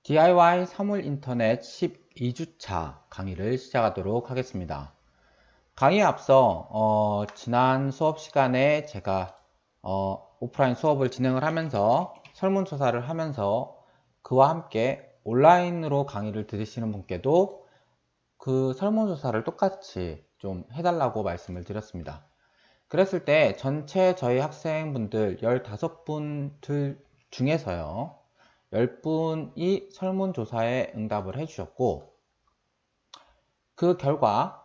DIY 사물 인터넷 12주차 강의를 시작하도록 하겠습니다. 강의에 앞서 지난 수업 시간에 제가 오프라인 수업을 진행을 하면서 설문조사를 하면서 그와 함께 온라인으로 강의를 들으시는 분께도 그 설문조사를 똑같이 좀 해달라고 말씀을 드렸습니다. 그랬을 때 전체 저희 학생분들 15분들 중에서요 10분이 설문조사에 응답을 해주셨고, 그 결과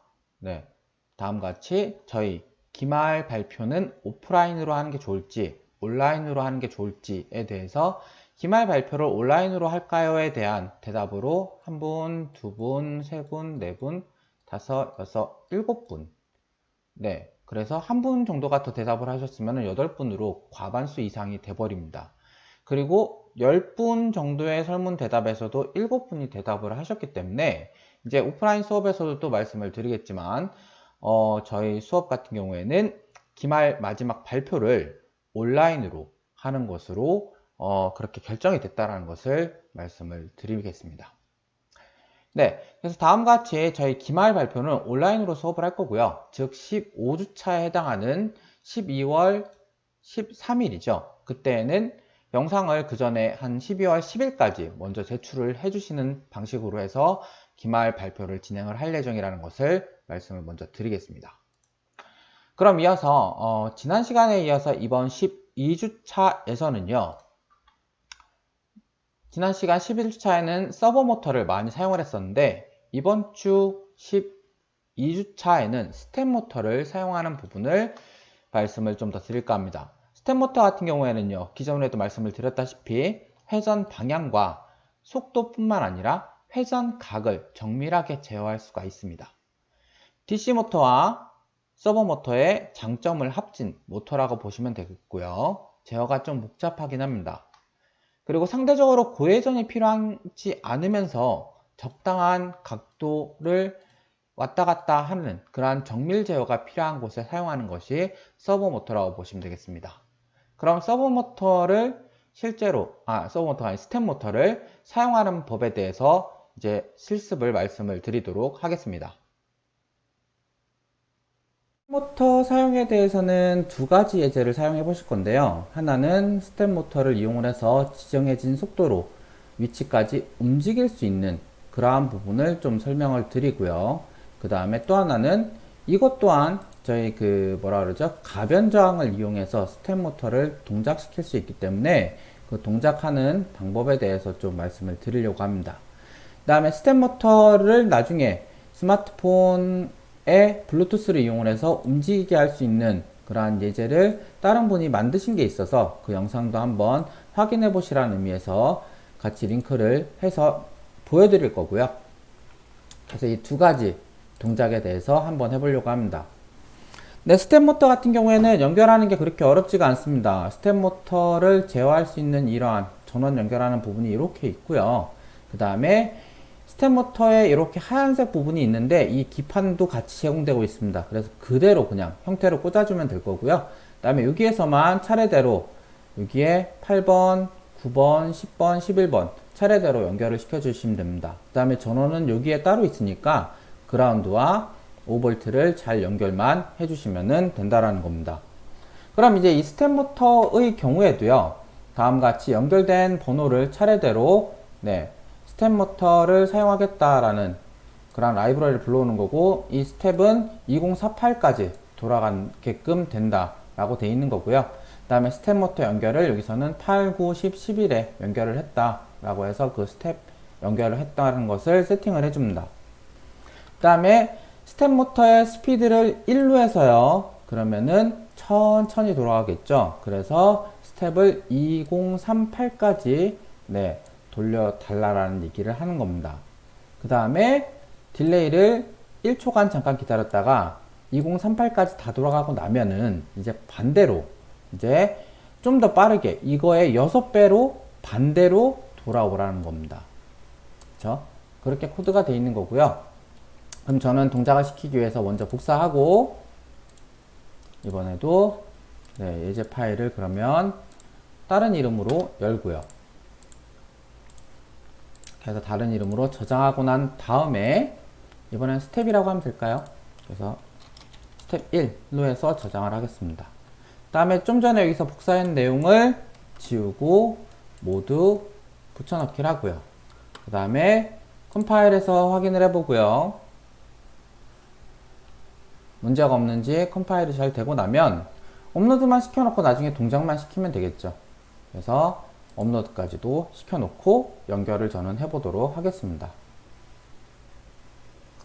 다음과 같이 저희 기말 발표는 오프라인으로 하는 게 좋을지 온라인으로 하는 게 좋을지에 대해서 기말 발표를 온라인으로 할까요에 대한 대답으로 1분, 2분, 3분, 4분, 5, 6, 7분 그래서 1분 정도가 더 대답을 하셨으면 8분으로 과반수 이상이 돼버립니다. 그리고 10분 정도의 설문 대답에서도 7분이 대답을 하셨기 때문에 이제 오프라인 수업에서도 또 말씀을 드리겠지만 저희 수업 같은 경우에는 기말 마지막 발표를 온라인으로 하는 것으로 그렇게 결정이 됐다는 것을 말씀을 드리겠습니다. 그래서 다음과 같이 저희 기말 발표는 온라인으로 수업을 할 거고요. 즉 15주차에 해당하는 12월 13일이죠. 그때는 영상을 그 전에 한 12월 10일까지 먼저 제출을 해주시는 방식으로 해서 기말 발표를 진행을 할 예정이라는 것을 말씀을 먼저 드리겠습니다. 그럼 이어서 지난 시간에 이어서 이번 12주차에서는요. 지난 시간 11주차에는 서버 모터를 많이 사용을 했었는데 이번 주 12주차에는 스텝 모터를 사용하는 부분을 말씀을 좀 더 드릴까 합니다. 스텝 모터 같은 경우에는요, 기존에도 말씀을 드렸다시피 회전 방향과 속도뿐만 아니라 회전 각을 정밀하게 제어할 수가 있습니다. DC 모터와 서버 모터의 장점을 합친 모터라고 보시면 되겠고요. 제어가 좀 복잡하긴 합니다. 그리고 상대적으로 고회전이 필요하지 않으면서 적당한 각도를 왔다 갔다 하는 그러한 정밀 제어가 필요한 곳에 사용하는 것이 서버 모터라고 보시면 되겠습니다. 그럼 서버 모터를 실제로 서버 모터가 아닌 스텝 모터를 사용하는 법에 대해서 이제 실습을 말씀을 드리도록 하겠습니다. 모터 사용에 대해서는 두 가지 예제를 사용해 보실 건데요. 하나는 스텝 모터를 이용을 해서 지정해진 속도로 위치까지 움직일 수 있는 그러한 부분을 좀 설명을 드리고요. 그 다음에 또 하나는 이것 또한 저희 가변 저항을 이용해서 스텝 모터를 동작시킬 수 있기 때문에 그 동작하는 방법에 대해서 좀 말씀을 드리려고 합니다. 그 다음에 스텝 모터를 나중에 스마트폰에 블루투스를 이용해서 움직이게 할 수 있는 그러한 예제를 다른 분이 만드신 게 있어서 그 영상도 한번 확인해 보시라는 의미에서 같이 링크를 해서 보여드릴 거고요. 그래서 이 두 가지 동작에 대해서 한번 해보려고 합니다. 스텝 모터 같은 경우에는 연결하는 게 그렇게 어렵지가 않습니다. 스텝 모터를 제어할 수 있는 이러한 전원 연결하는 부분이 이렇게 있고요. 그 다음에 스텝 모터에 이렇게 하얀색 부분이 있는데 이 기판도 같이 제공되고 있습니다. 그래서 그대로 그냥 형태로 꽂아주면 될 거고요. 그 다음에 여기에서만 차례대로 여기에 8번, 9번, 10번, 11번 차례대로 연결을 시켜주시면 됩니다. 그 다음에 전원은 여기에 따로 있으니까 그라운드와 5V를 잘 연결만 해주시면 된다라는 겁니다. 그럼 이제 이 스텝 모터의 경우에도요. 다음과 같이 연결된 번호를 차례대로 스텝 모터를 사용하겠다라는 그런 라이브러리를 불러오는 거고 이 스텝은 2048까지 돌아가게끔 된다라고 되어 있는 거고요. 그 다음에 스텝 모터 연결을 여기서는 8, 9, 10, 11에 연결을 했다라고 해서 그 스텝 연결을 했다는 것을 세팅을 해줍니다. 그 다음에 스텝 모터의 스피드를 1로 해서요. 그러면은 천천히 돌아가겠죠. 그래서 스텝을 2038까지 돌려달라는 얘기를 하는 겁니다. 그 다음에 딜레이를 1초간 잠깐 기다렸다가 2038까지 다 돌아가고 나면은 이제 반대로 이제 좀 더 빠르게 이거의 6배로 반대로 돌아오라는 겁니다. 그렇죠? 그렇게 코드가 되어 있는 거고요. 그럼 저는 동작을 시키기 위해서 먼저 복사하고 이번에도 예제 파일을 그러면 다른 이름으로 열고요. 그래서 다른 이름으로 저장하고 난 다음에 이번엔 스텝이라고 하면 될까요? 그래서 스텝 1로 해서 저장을 하겠습니다. 다음에 좀 전에 여기서 복사한 내용을 지우고 모두 붙여넣기를 하고요. 그 다음에 컴파일해서 확인을 해보고요. 문제가 없는지 컴파일이 잘 되고 나면 업로드만 시켜놓고 나중에 동작만 시키면 되겠죠. 그래서 업로드까지도 시켜놓고 연결을 저는 해보도록 하겠습니다.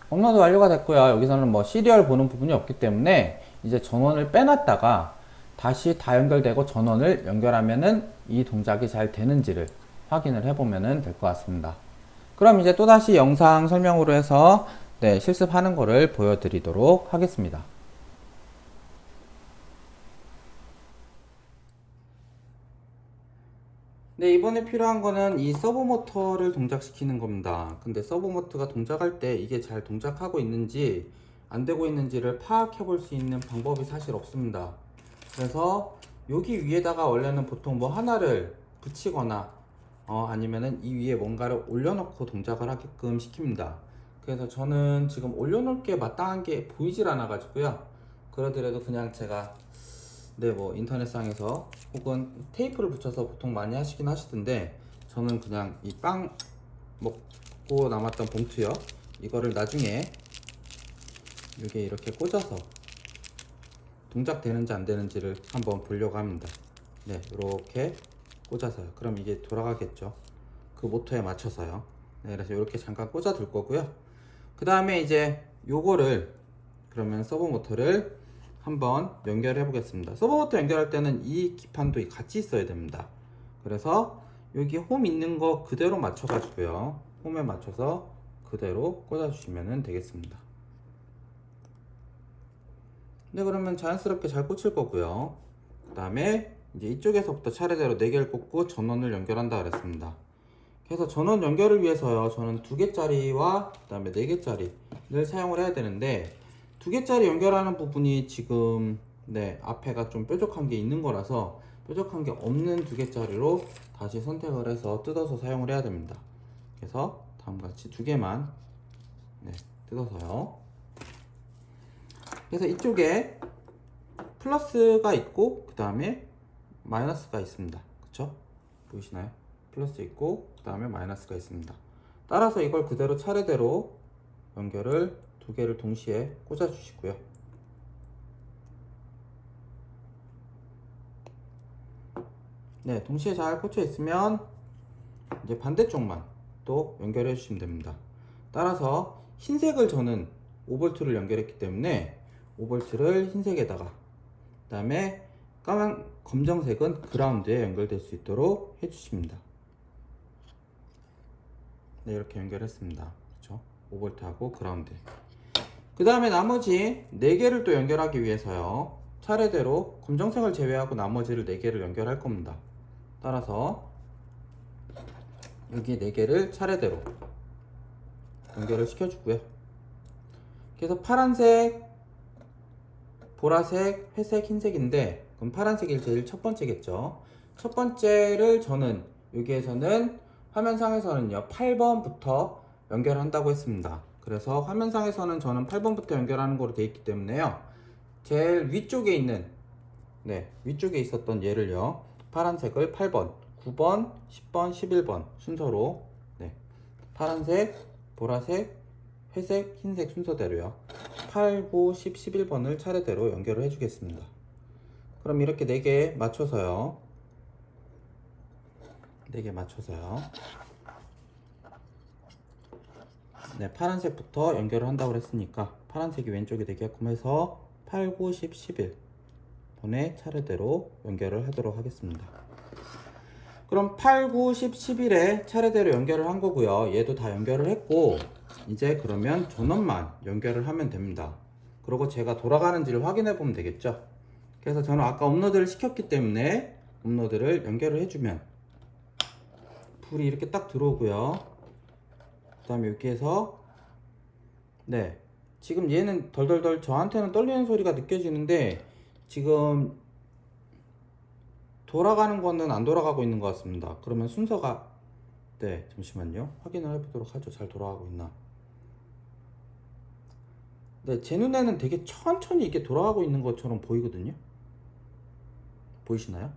업로드 완료가 됐고요. 여기서는 뭐 시리얼 보는 부분이 없기 때문에 이제 전원을 빼놨다가 다시 다 연결되고 전원을 연결하면은 이 동작이 잘 되는지를 확인을 해보면 될 것 같습니다. 그럼 이제 또다시 영상 설명으로 해서 실습하는 거를 보여드리도록 하겠습니다. 네, 이번에 필요한 거는 이 서버 모터를 동작시키는 겁니다. 근데 서버 모터가 동작할 때 이게 잘 동작하고 있는지 안 되고 있는지를 파악해 볼 수 있는 방법이 사실 없습니다. 그래서 여기 위에다가 원래는 보통 뭐 하나를 붙이거나 아니면은 이 위에 뭔가를 올려놓고 동작을 하게끔 시킵니다. 그래서 저는 지금 올려놓을 게 마땅한 게 보이질 않아 가지고요. 그러더라도 그냥 제가 뭐 인터넷상에서 혹은 테이프를 붙여서 보통 많이 하시긴 하시던데, 저는 그냥 이 빵 먹고 남았던 봉투요, 이거를 나중에 이게 이렇게 꽂아서 동작되는지 안 되는지를 한번 보려고 합니다. 이렇게 꽂아서요. 그럼 이게 돌아가겠죠, 그 모터에 맞춰서요. 그래서 이렇게 잠깐 꽂아 둘 거고요. 그 다음에 이제 요거를 그러면 서버 모터를 한번 연결해 보겠습니다. 서버 모터 연결할 때는 이 기판도 같이 있어야 됩니다. 그래서 여기 홈 있는 거 그대로 맞춰 가지고요, 홈에 맞춰서 그대로 꽂아 주시면 되겠습니다. 그러면 자연스럽게 잘 꽂힐 거고요. 그 다음에 이제 이쪽에서부터 차례대로 4개를 꽂고 전원을 연결한다 그랬습니다. 그래서 전원 연결을 위해서요, 저는 2개짜리와 그 다음에 4개짜리를 사용을 해야 되는데, 2개짜리 연결하는 부분이 지금 앞에가 좀 뾰족한 게 있는 거라서 뾰족한 게 없는 2개짜리로 다시 선택을 해서 뜯어서 사용을 해야 됩니다. 그래서 다음같이 2개만 뜯어서요. 그래서 이쪽에 플러스가 있고 그 다음에 마이너스가 있습니다. 그쵸? 보이시나요? 플러스 있고 그 다음에 마이너스가 있습니다. 따라서 이걸 그대로 차례대로 연결을 2개를 동시에 꽂아 주시고요. 동시에 잘 꽂혀 있으면 이제 반대쪽만 또 연결해 주시면 됩니다. 따라서 흰색을 저는 5V를 연결했기 때문에 5V를 흰색에다가, 그 다음에 검정색은 그라운드에 연결될 수 있도록 해주십니다. 이렇게 연결했습니다. 그렇죠? 5V하고 그라운드. 그 다음에 나머지 4개를 또 연결하기 위해서요, 차례대로 검정색을 제외하고 나머지를 4개를 연결할 겁니다. 따라서 여기 4개를 차례대로 연결을 시켜주고요. 그래서 파란색, 보라색, 회색, 흰색인데, 그럼 파란색이 제일 첫 번째겠죠. 첫 번째를 저는 여기에서는 화면상에서는요 8번부터 연결한다고 했습니다. 그래서 화면상에서는 저는 8번부터 연결하는 거로 되어 있기 때문에요, 제일 위쪽에 있는 위쪽에 있었던 얘를요, 파란색을 8번, 9번, 10번, 11번 순서로 파란색, 보라색, 회색, 흰색 순서대로요 8, 9, 10, 11번을 차례대로 연결을 해주겠습니다. 그럼 이렇게 4개 맞춰서요, 4개 맞춰서요 파란색부터 연결을 한다고 했으니까 파란색이 왼쪽에 되게끔 해서 8, 9, 10, 11번에 차례대로 연결을 하도록 하겠습니다. 그럼 8, 9, 10, 11에 차례대로 연결을 한 거고요. 얘도 다 연결을 했고, 이제 그러면 전원만 연결을 하면 됩니다. 그리고 제가 돌아가는지를 확인해 보면 되겠죠. 그래서 저는 아까 업로드를 시켰기 때문에 업로드를 연결을 해주면 불이 이렇게 딱 들어오고요. 그 다음에 여기에서 지금 얘는 덜덜덜 저한테는 떨리는 소리가 느껴지는데, 지금 돌아가는 거는 안 돌아가고 있는 것 같습니다. 그러면 순서가 네, 잠시만요. 확인을 해보도록 하죠. 잘 돌아가고 있나. 네, 제 눈에는 되게 천천히 이게 돌아가고 있는 것처럼 보이거든요. 보이시나요?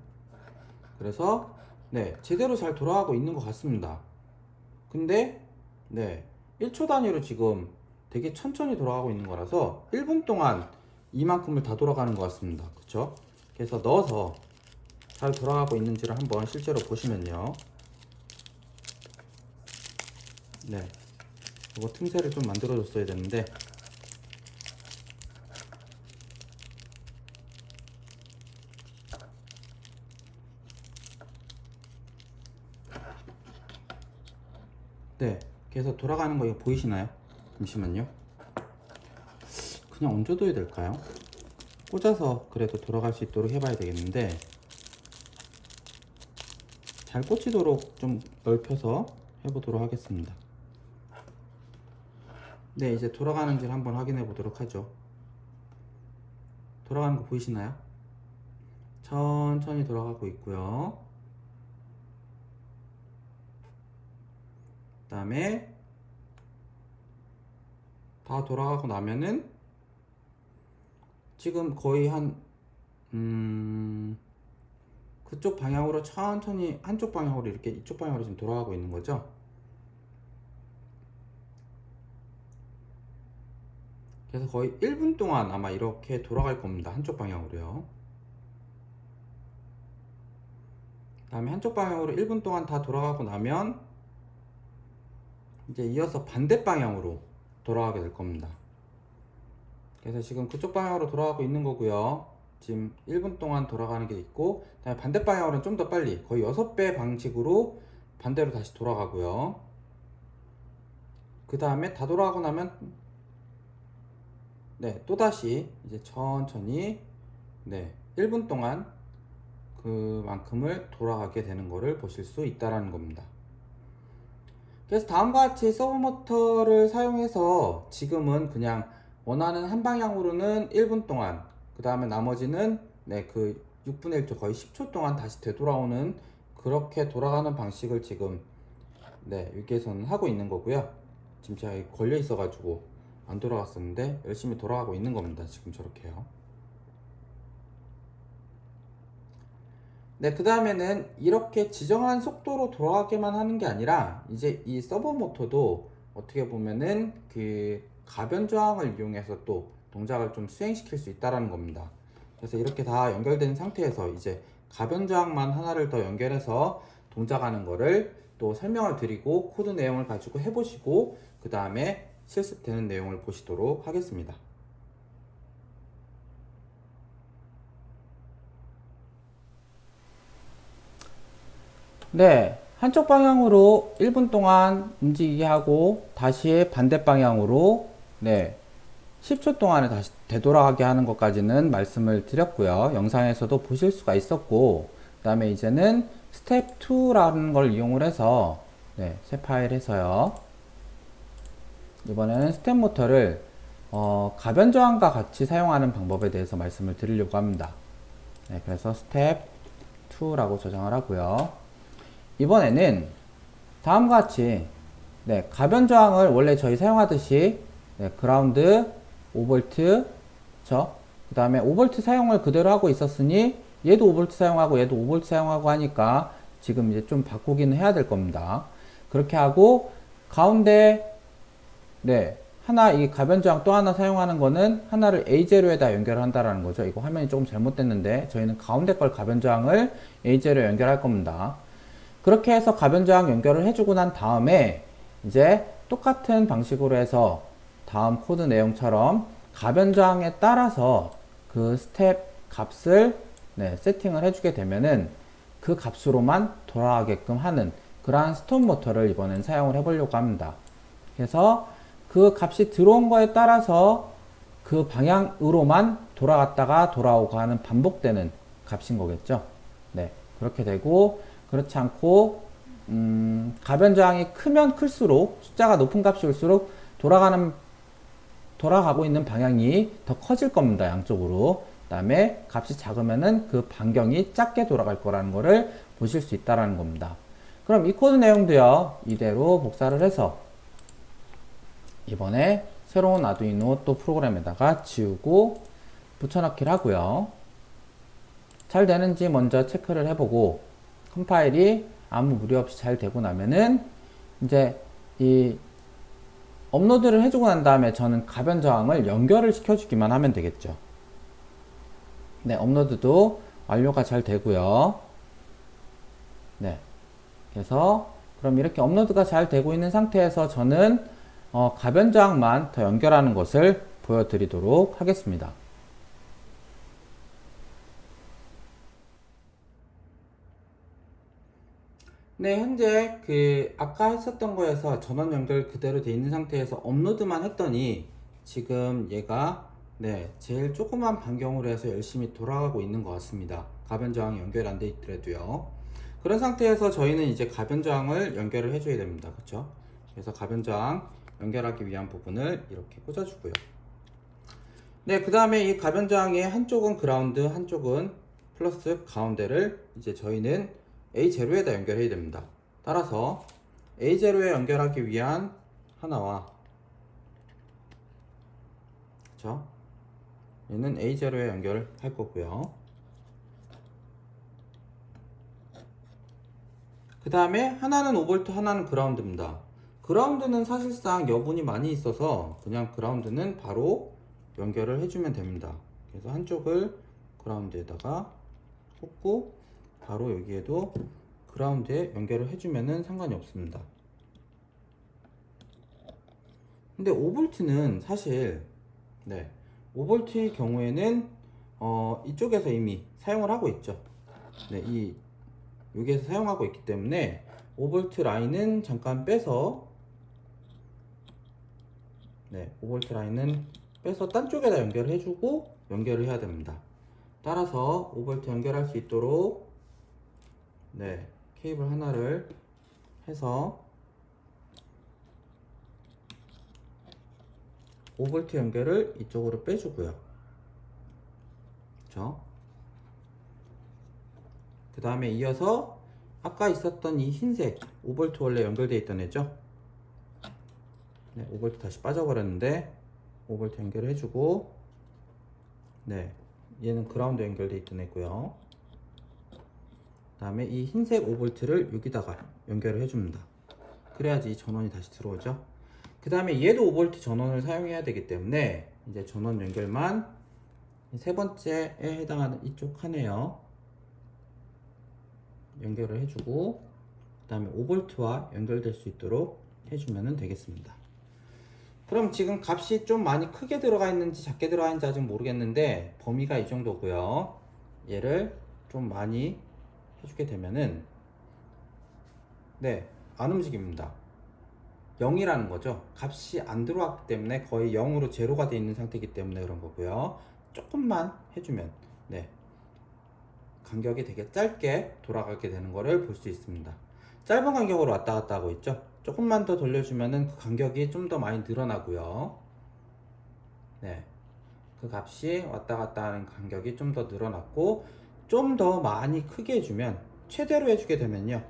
그래서 네, 제대로 잘 돌아가고 있는 것 같습니다. 근데 네, 1초 단위로 지금 되게 천천히 돌아가고 있는 거라서 1분 동안 이만큼을 다 돌아가는 것 같습니다. 그쵸? 그래서 넣어서 잘 돌아가고 있는지를 한번 실제로 보시면요. 네, 이거 틈새를 좀 만들어 줬어야 되는데 네, 그래서 돌아가는 거 이거 보이시나요? 잠시만요. 그냥 얹어둬야 될까요? 꽂아서 그래도 돌아갈 수 있도록 해봐야 되겠는데 잘 꽂히도록 좀 넓혀서 해보도록 하겠습니다. 네, 이제 돌아가는지를 한번 확인해 보도록 하죠. 돌아가는 거 보이시나요? 천천히 돌아가고 있고요. 그 다음에 다 돌아가고 나면은 지금 거의 그쪽 방향으로 천천히 한쪽 방향으로 이렇게 이쪽 방향으로 지금 돌아가고 있는 거죠. 그래서 거의 1분 동안 아마 이렇게 돌아갈 겁니다. 한쪽 방향으로요. 그 다음에 한쪽 방향으로 1분 동안 다 돌아가고 나면 이제 이어서 반대 방향으로 돌아가게 될 겁니다. 그래서 지금 그쪽 방향으로 돌아가고 있는 거고요. 지금 1분 동안 돌아가는 게 있고, 그다음에 반대 방향으로는 좀 더 빨리 거의 6배 방식으로 반대로 다시 돌아가고요. 그 다음에 다 돌아가고 나면 네, 또다시 이제 천천히 네, 1분 동안 그만큼을 돌아가게 되는 것을 보실 수 있다라는 겁니다. 그래서 다음과 같이 서브모터를 사용해서 지금은 그냥 원하는 한 방향으로는 1분 동안, 그 다음에 나머지는 네, 그 6분의 1초 거의 10초 동안 다시 되돌아오는 그렇게 돌아가는 방식을 지금 네, 여기에서는 하고 있는 거고요. 지금 제가 걸려 있어 가지고 안 돌아갔었는데 열심히 돌아가고 있는 겁니다. 지금 저렇게요. 네, 그 다음에는 이렇게 지정한 속도로 돌아가게만 하는 게 아니라 이제 이 서버 모터도 어떻게 보면은 그 가변 저항을 이용해서 또 동작을 좀 수행시킬 수 있다라는 겁니다. 그래서 이렇게 다 연결된 상태에서 이제 가변 저항만 하나를 더 연결해서 동작하는 거를 또 설명을 드리고 코드 내용을 가지고 해보시고 그 다음에 실습되는 내용을 보시도록 하겠습니다. 네, 한쪽 방향으로 1분 동안 움직이게 하고 다시 반대 방향으로 네, 10초 동안에 다시 되돌아가게 하는 것까지는 말씀을 드렸고요. 영상에서도 보실 수가 있었고, 그 다음에 이제는 스텝 2라는 걸 이용을 해서 네, 새 파일에서요. 이번에는 스텝 모터를 가변 저항과 같이 사용하는 방법에 대해서 말씀을 드리려고 합니다. 네, 그래서 스텝 2라고 저장을 하고요. 이번에는 다음과 같이 네, 가변 저항을 원래 저희 사용하듯이 네, 그라운드 5V 그 다음에 5V 사용을 그대로 하고 있었으니 얘도 5V 사용하고 얘도 5V 사용하고 하니까 지금 이제 좀 바꾸기는 해야 될 겁니다. 그렇게 하고 가운데 네, 하나 이 가변 저항 또 하나 사용하는 거는 하나를 A0에다 연결을 한다라는 거죠. 이거 화면이 조금 잘못됐는데 저희는 가운데 걸 가변 저항을 A0에 연결할 겁니다. 그렇게 해서 가변 저항 연결을 해주고 난 다음에 이제 똑같은 방식으로 해서 다음 코드 내용처럼 가변 저항에 따라서 그 스텝 값을 네, 세팅을 해주게 되면은 그 값으로만 돌아가게끔 하는 그러한 스톱 모터를 이번엔 사용을 해보려고 합니다. 그래서 그 값이 들어온 거에 따라서 그 방향으로만 돌아갔다가 돌아오고 하는 반복되는 값인 거겠죠. 네, 그렇게 되고 그렇지 않고 가변 저항이 크면 클수록 숫자가 높은 값이 올수록 돌아가고 있는 방향이 더 커질 겁니다. 양쪽으로. 그 다음에 값이 작으면은 그 반경이 작게 돌아갈 거라는 거를 보실 수 있다라는 겁니다. 그럼 이 코드 내용도요, 이대로 복사를 해서 이번에 새로운 아두이노 또 프로그램에다가 지우고 붙여넣기를 하고요. 잘 되는지 먼저 체크를 해보고 컴파일이 아무 무리 없이 잘 되고 나면은 이제 이 업로드를 해주고 난 다음에 저는 가변 저항을 연결을 시켜주기만 하면 되겠죠. 네, 업로드도 완료가 잘 되고요. 네, 그래서 그럼 이렇게 업로드가 잘 되고 있는 상태에서 저는 가변 저항만 더 연결하는 것을 보여드리도록 하겠습니다. 네, 현재 그 아까 했었던 거에서 전원 연결 그대로 돼 있는 상태에서 업로드만 했더니 지금 얘가 네, 제일 조그만 변경으로 해서 열심히 돌아가고 있는 것 같습니다. 가변 저항이 연결 안 돼 있더라도요. 그런 상태에서 저희는 이제 가변 저항을 연결을 해줘야 됩니다. 그렇죠? 그래서 가변 저항 연결하기 위한 부분을 이렇게 꽂아주고요. 네, 그 다음에 이 가변 저항의 한쪽은 그라운드, 한쪽은 플러스 가운데를 이제 저희는 A0에다 연결해야 됩니다. 따라서 A0에 연결하기 위한 하나와 그쵸? 얘는 A0에 연결할 거고요. 그 다음에 하나는 5V, 하나는 그라운드입니다. 그라운드는 사실상 여분이 많이 있어서 그냥 그라운드는 바로 연결을 해주면 됩니다. 그래서 한쪽을 그라운드에다가 꽂고 바로 여기에도 그라운드에 연결을 해주면은 상관이 없습니다. 근데 5V는 사실 네, 5V의 경우에는 이쪽에서 이미 사용을 하고 있죠. 네, 여기에서 사용하고 있기 때문에 5V 라인은 잠깐 빼서 네, 5V 라인은 빼서 딴 쪽에다 연결을 해주고 연결을 해야 됩니다. 따라서 5V 연결할 수 있도록 네, 케이블 하나를 해서 5V 연결을 이쪽으로 빼주고요. 그쵸? 그 다음에 이어서 아까 있었던 이 흰색 5V 원래 연결되어 있던 애죠? 네, 5V 다시 빠져버렸는데 5V 연결을 해주고 네, 얘는 그라운드 연결되어 있던 애고요. 그 다음에 이 흰색 5V를 여기다가 연결을 해줍니다. 그래야지 전원이 다시 들어오죠. 그 다음에 얘도 5V 전원을 사용해야 되기 때문에 이제 전원 연결만 세 번째에 해당하는 이쪽 칸에요. 연결을 해주고 그 다음에 5V와 연결될 수 있도록 해주면 되겠습니다. 그럼 지금 값이 좀 많이 크게 들어가 있는지 작게 들어가 있는지 아직 모르겠는데 범위가 이 정도고요. 얘를 좀 많이 해주게 되면은 네, 안 움직입니다. 0이라는 거죠. 값이 안 들어왔기 때문에 거의 0으로 제로가 되어 있는 상태이기 때문에 그런 거고요. 조금만 해주면 네, 간격이 되게 짧게 돌아가게 되는 것을 볼 수 있습니다. 짧은 간격으로 왔다 갔다 하고 있죠. 조금만 더 돌려주면은 그 간격이 좀 더 많이 늘어나고요. 네, 그 값이 왔다 갔다 하는 간격이 좀 더 늘어났고 좀 더 많이 크게 해주면 최대로 해주게 되면요,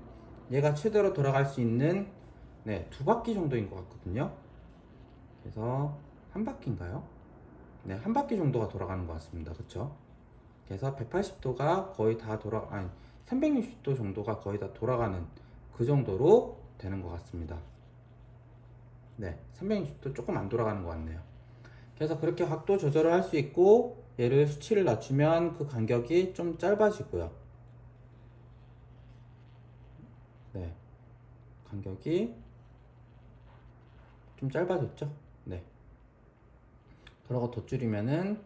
얘가 최대로 돌아갈 수 있는 네, 2바퀴 정도인 것 같거든요. 그래서 한 바퀴인가요? 네, 한 바퀴 정도가 돌아가는 것 같습니다. 그쵸? 그래서 180도가 거의 다 아니 360도 정도가 거의 다 돌아가는 그 정도로 되는 것 같습니다. 네, 360도 조금 안 돌아가는 것 같네요. 그래서 그렇게 각도 조절을 할 수 있고 얘를 수치를 낮추면 그 간격이 좀 짧아지고요. 네, 간격이 좀 짧아졌죠? 네. 그러고 더 줄이면은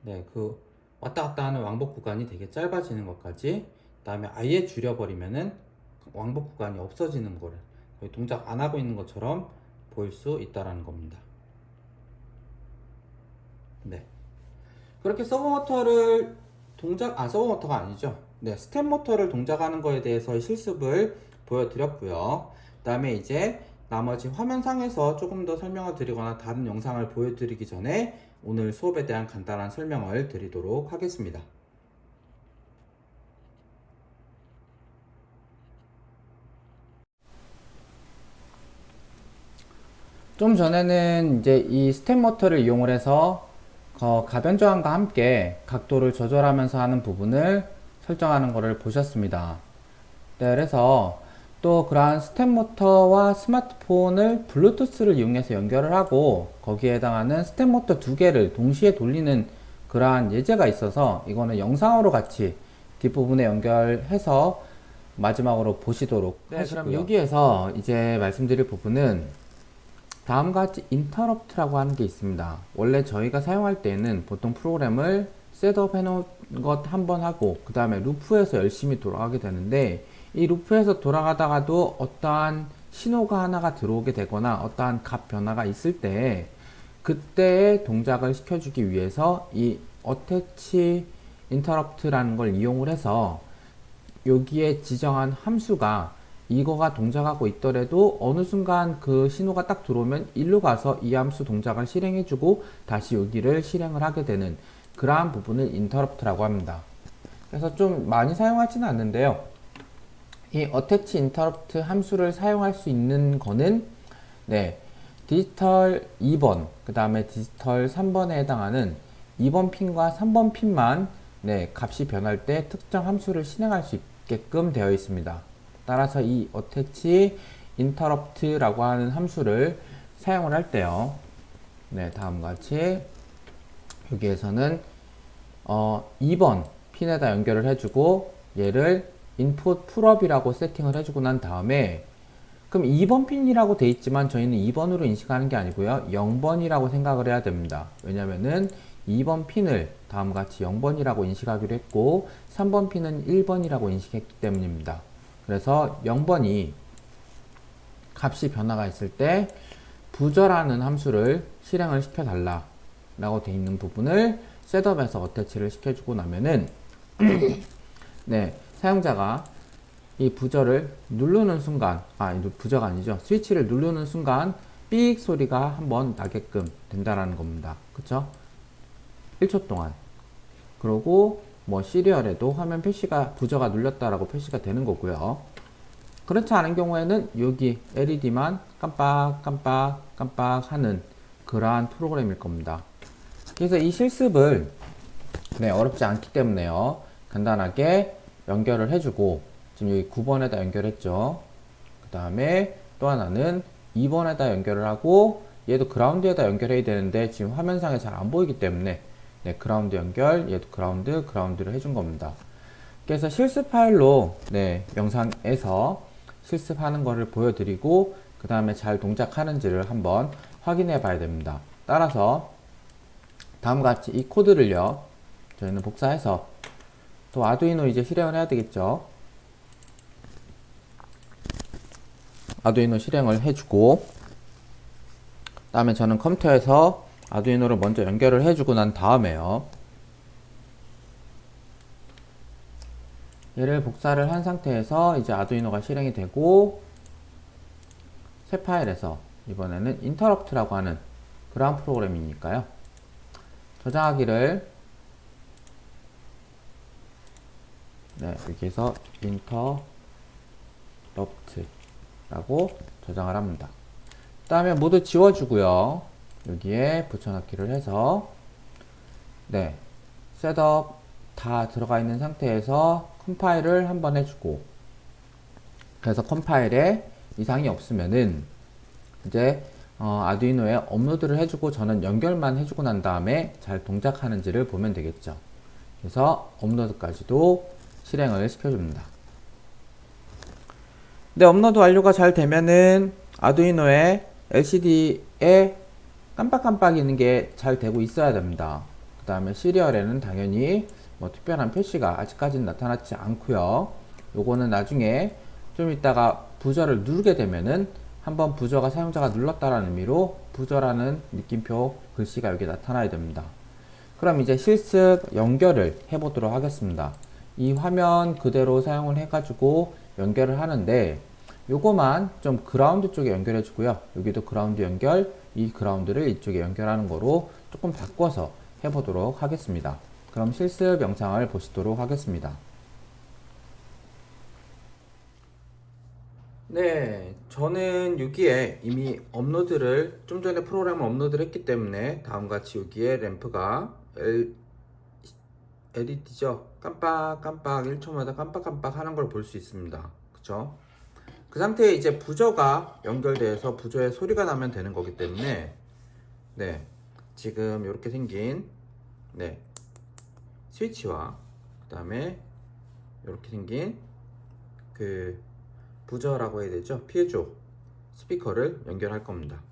네, 그 왔다 갔다 하는 왕복 구간이 되게 짧아지는 것까지, 그 다음에 아예 줄여버리면은 왕복 구간이 없어지는 거를 거의 동작 안 하고 있는 것처럼 보일 수 있다라는 겁니다. 네. 그렇게 서브 모터를 서브 모터가 아니죠. 네, 스텝 모터를 동작하는 거에 대해서 실습을 보여드렸고요. 그 다음에 이제 나머지 화면상에서 조금 더 설명을 드리거나 다른 영상을 보여드리기 전에 오늘 수업에 대한 간단한 설명을 드리도록 하겠습니다. 좀 전에는 이제 이 스텝 모터를 이용을 해서 가변 저항과 함께 각도를 조절하면서 하는 부분을 설정하는 것을 보셨습니다. 네, 그래서 또 그러한 스텝 모터와 스마트폰을 블루투스를 이용해서 연결을 하고 거기에 해당하는 스텝 모터 두 개를 동시에 돌리는 그러한 예제가 있어서 이거는 영상으로 같이 뒷부분에 연결해서 마지막으로 보시도록 하시고요. 그럼 여기에서 이제 말씀드릴 부분은 다음과 같이 인터럽트라고 하는 게 있습니다. 원래 저희가 사용할 때는 보통 프로그램을 셋업 해놓은 것 한 번 하고 그 다음에 루프에서 열심히 돌아가게 되는데 이 루프에서 돌아가다가도 어떠한 신호가 하나가 들어오게 되거나 어떠한 값 변화가 있을 때 그때의 동작을 시켜주기 위해서 이 어태치 인터럽트라는 걸 이용을 해서 여기에 지정한 함수가 이거가 동작하고 있더라도 어느 순간 그 신호가 딱 들어오면 일로 가서 이 함수 동작을 실행해주고 다시 여기를 실행을 하게 되는 그러한 부분을 인터럽트라고 합니다. 그래서 좀 많이 사용하지는 않는데요. 이 attach interrupt 함수를 사용할 수 있는 거는 네, 디지털 2번, 그 다음에 디지털 3번에 해당하는 2번 핀과 3번 핀만 네, 값이 변할 때 특정 함수를 실행할 수 있게끔 되어 있습니다. 따라서 이 attach interrupt라고 하는 함수를 사용을 할 때요. 네, 다음과 같이 여기에서는 2번 핀에다 연결을 해주고 얘를 input 풀업이라고 세팅을 해주고 난 다음에 그럼 2번 핀이라고 돼 있지만 저희는 2번으로 인식하는 게 아니고요 0번이라고 생각을 해야 됩니다. 왜냐면은 2번 핀을 다음과 같이 0번이라고 인식하기로 했고 3번 핀은 1번이라고 인식했기 때문입니다. 그래서 0번이 값이 변화가 있을 때 부저라는 함수를 실행을 시켜 달라 라고 돼 있는 부분을 셋업에서 어태치를 시켜주고 나면은 네, 사용자가 이 부저를 누르는 순간, 부저가 아니죠. 스위치를 누르는 순간 삑 소리가 한번 나게끔 된다라는 겁니다. 그쵸? 1초 동안. 그리고 뭐 시리얼에도 화면 표시가 부저가 눌렸다라고 표시가 되는 거고요. 그렇지 않은 경우에는 여기 LED만 깜빡 하는 그러한 프로그램일 겁니다. 그래서 이 실습을 네, 어렵지 않기 때문에요. 간단하게 연결을 해주고 지금 여기 9번에다 연결했죠. 그 다음에 또 하나는 2번에다 연결을 하고 얘도 그라운드에다 연결해야 되는데 지금 화면상에 잘 안 보이기 때문에 네, 그라운드 연결, 얘도 그라운드를 해준 겁니다. 그래서 실습 파일로 네, 영상에서 실습하는 거를 보여드리고 그 다음에 잘 동작하는지를 한번 확인해 봐야 됩니다. 따라서 다음과 같이 이 코드를요 저희는 복사해서 또 아두이노 이제 실행을 해야 되겠죠. 아두이노 실행을 해주고 다음에 저는 컴퓨터에서 아두이노를 먼저 연결을 해주고 난 다음에요 얘를 복사를 한 상태에서 이제 아두이노가 실행이 되고 새 파일에서 이번에는 인터럽트라고 하는 그러한 프로그램이니까요 저장하기를 네, 여기서 interrupt라고 저장을 합니다. 그 다음에 모두 지워주고요. 여기에 붙여넣기를 해서 네, 셋업 다 들어가 있는 상태에서 컴파일을 한번 해주고 그래서 컴파일에 이상이 없으면은 이제 아두이노에 업로드를 해주고 저는 연결만 해주고 난 다음에 잘 동작하는지를 보면 되겠죠. 그래서 업로드까지도 실행을 시켜줍니다. 근데 업로드 완료가 잘 되면은 아두이노에 LCD에 깜빡깜빡이는 게 잘 되고 있어야 됩니다. 그 다음에 시리얼에는 당연히 뭐 특별한 표시가 아직까지는 나타나지 않고요. 요거는 나중에 좀 이따가 부저를 누르게 되면은 한번 부저가 사용자가 눌렀다라는 의미로 부저라는 느낌표 글씨가 여기 나타나야 됩니다. 그럼 이제 실습 연결을 해보도록 하겠습니다. 이 화면 그대로 사용을 해가지고 연결을 하는데 요거만 좀 그라운드 쪽에 연결해 주고요. 여기도 그라운드 연결, 이 그라운드를 이쪽에 연결하는 거로 조금 바꿔서 해보도록 하겠습니다. 그럼 실습 영상을 보시도록 하겠습니다. 네, 저는 여기에 이미 업로드를 좀 전에 프로그램을 업로드를 했기 때문에 다음과 같이 여기에 램프가 LED죠. 깜빡깜빡 1초마다 깜빡깜빡 하는 걸 볼 수 있습니다. 그쵸? 그 상태에 이제 부저가 연결돼서 부저에 소리가 나면 되는 거기 때문에 네, 지금 이렇게 생긴 네, 스위치와 그 다음에 이렇게 생긴 그 부저라고 해야 되죠. 피에조 스피커를 연결할 겁니다.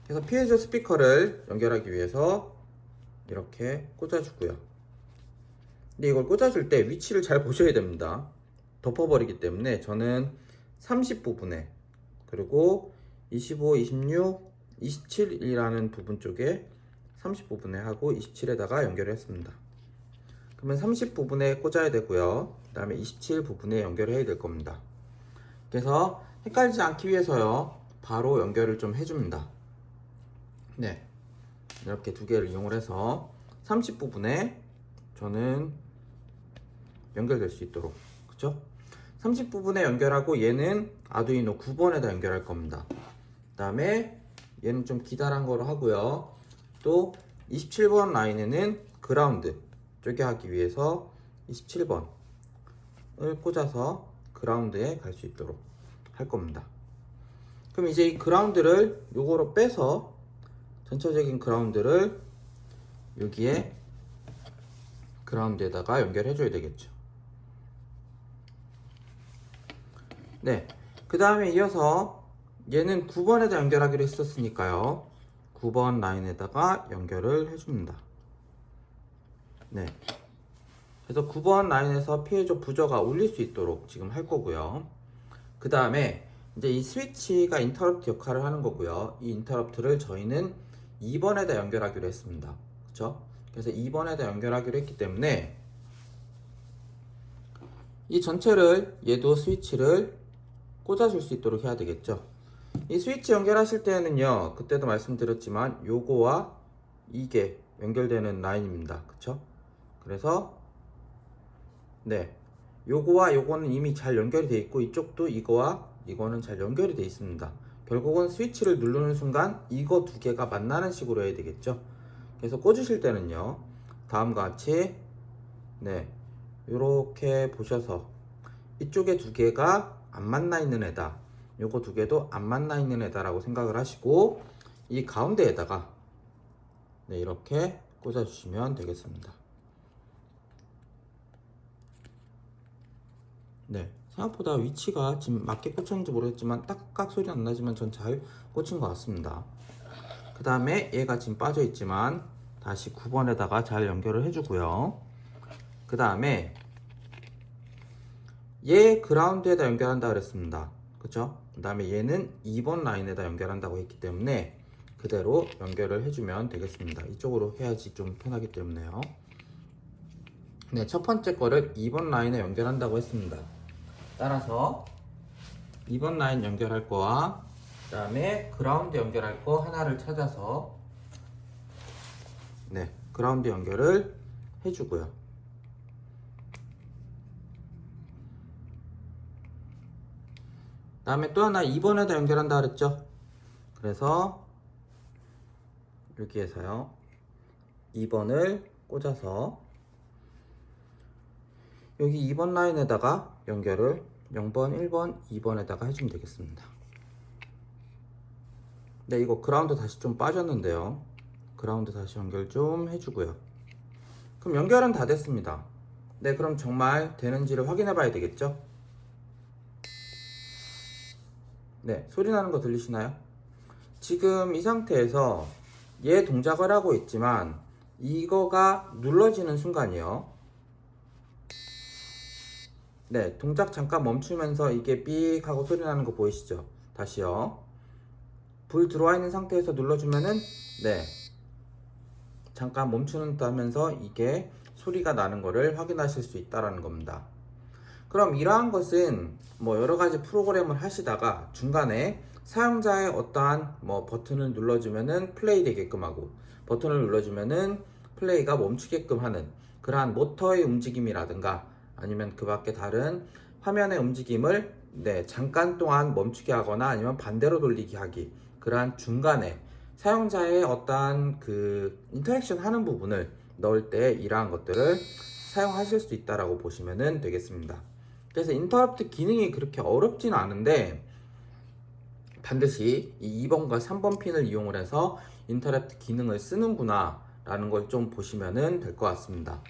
그래서 피에조 스피커를 연결하기 위해서 이렇게 꽂아주고요. 근데 이걸 꽂아줄 때 위치를 잘 보셔야 됩니다. 덮어버리기 때문에 저는 30 부분에 그리고 25, 26, 27이라는 부분 쪽에 30 부분에 하고 27에다가 연결을 했습니다. 그러면 30 부분에 꽂아야 되고요. 그 다음에 27 부분에 연결해야 될 겁니다. 그래서 헷갈리지 않기 위해서요, 바로 연결을 좀 해줍니다. 네, 이렇게 두 개를 이용을 해서 30 부분에 저는 연결될 수 있도록, 그쵸? 30 부분에 연결하고 얘는 아두이노 9번에다 연결할 겁니다. 그 다음에 얘는 좀 기다란 거로 하고요. 또 27번 라인에는 그라운드 쪽에 하기 위해서 27번을 꽂아서 그라운드에 갈 수 있도록 할 겁니다. 그럼 이제 이 그라운드를 요거로 빼서 전체적인 그라운드를 여기에 그라운드에다가 연결해 줘야 되겠죠. 네, 그 다음에 이어서 얘는 9번에다 연결하기로 했었으니까요, 9번 라인에다가 연결을 해줍니다. 네, 그래서 9번 라인에서 피해조 부저가 울릴 수 있도록 지금 할 거고요. 그 다음에 이제 이 스위치가 인터럽트 역할을 하는 거고요. 이 인터럽트를 저희는 2번에다 연결하기로 했습니다. 그쵸? 그래서 2번에다 연결하기로 했기 때문에 이 전체를 얘도 스위치를 꽂아줄 수 있도록 해야 되겠죠. 이 스위치 연결하실 때는요, 그때도 말씀드렸지만 요거와 이게 연결되는 라인입니다. 그쵸? 그래서 네, 요거와 요거는 이미 잘 연결이 돼 있고 이쪽도 이거와 이거는 잘 연결이 돼 있습니다. 결국은 스위치를 누르는 순간 이거 두 개가 만나는 식으로 해야 되겠죠. 그래서 꽂으실 때는요, 다음과 같이 네, 요렇게 보셔서 이쪽에 두 개가 안 만나 있는 애다, 요거 두 개도 안 만나 있는 애다 라고 생각을 하시고 이 가운데에다가 네, 이렇게 꽂아 주시면 되겠습니다. 네, 생각보다 위치가 지금 맞게 꽂혔는지 모르겠지만 딱딱 소리 안 나지만 전 잘 꽂힌 것 같습니다. 그 다음에 얘가 지금 빠져 있지만 다시 9번에다가 잘 연결을 해주고요. 그 다음에 얘 그라운드에다 연결한다 그랬습니다. 그쵸? 그 다음에 얘는 2번 라인에다 연결한다고 했기 때문에 그대로 연결을 해주면 되겠습니다. 이쪽으로 해야지 좀 편하기 때문에요. 네, 첫 번째 거를 2번 라인에 연결한다고 했습니다. 따라서 2번 라인 연결할 거와 그 다음에 그라운드 연결할 거 하나를 찾아서 네, 그라운드 연결을 해주고요. 그 다음에 또 하나 2번에다 연결한다 그랬죠. 그래서 여기에서요, 2번을 꽂아서 여기 2번 라인에다가 연결을 0번, 1번, 2번에다가 해주면 되겠습니다. 네, 이거 그라운드 다시 좀 빠졌는데요, 그라운드 다시 연결 좀 해주고요. 그럼 연결은 다 됐습니다. 네, 그럼 정말 되는지를 확인해 봐야 되겠죠. 네, 소리 나는 거 들리시나요? 지금 이 상태에서 얘 동작을 하고 있지만 이거가 눌러지는 순간이요, 네, 동작 잠깐 멈추면서 이게 삑 하고 소리 나는 거 보이시죠? 다시요. 불 들어와 있는 상태에서 눌러주면은 네, 잠깐 멈추는다면서 이게 소리가 나는 거를 확인하실 수 있다라는 겁니다. 그럼 이러한 것은 뭐 여러 가지 프로그램을 하시다가 중간에 사용자의 어떠한 뭐 버튼을 눌러주면은 플레이 되게끔 하고 버튼을 눌러주면은 플레이가 멈추게끔 하는 그러한 모터의 움직임이라든가 아니면 그 밖에 다른 화면의 움직임을 네, 잠깐 동안 멈추게 하거나 아니면 반대로 돌리기 하기, 그러한 중간에 사용자의 어떠한 그 인터랙션 하는 부분을 넣을 때 이러한 것들을 사용하실 수 있다라고 보시면 되겠습니다. 그래서 인터럽트 기능이 그렇게 어렵지는 않은데 반드시 이 2번과 3번 핀을 이용을 해서 인터럽트 기능을 쓰는구나 라는 걸 좀 보시면 될 것 같습니다.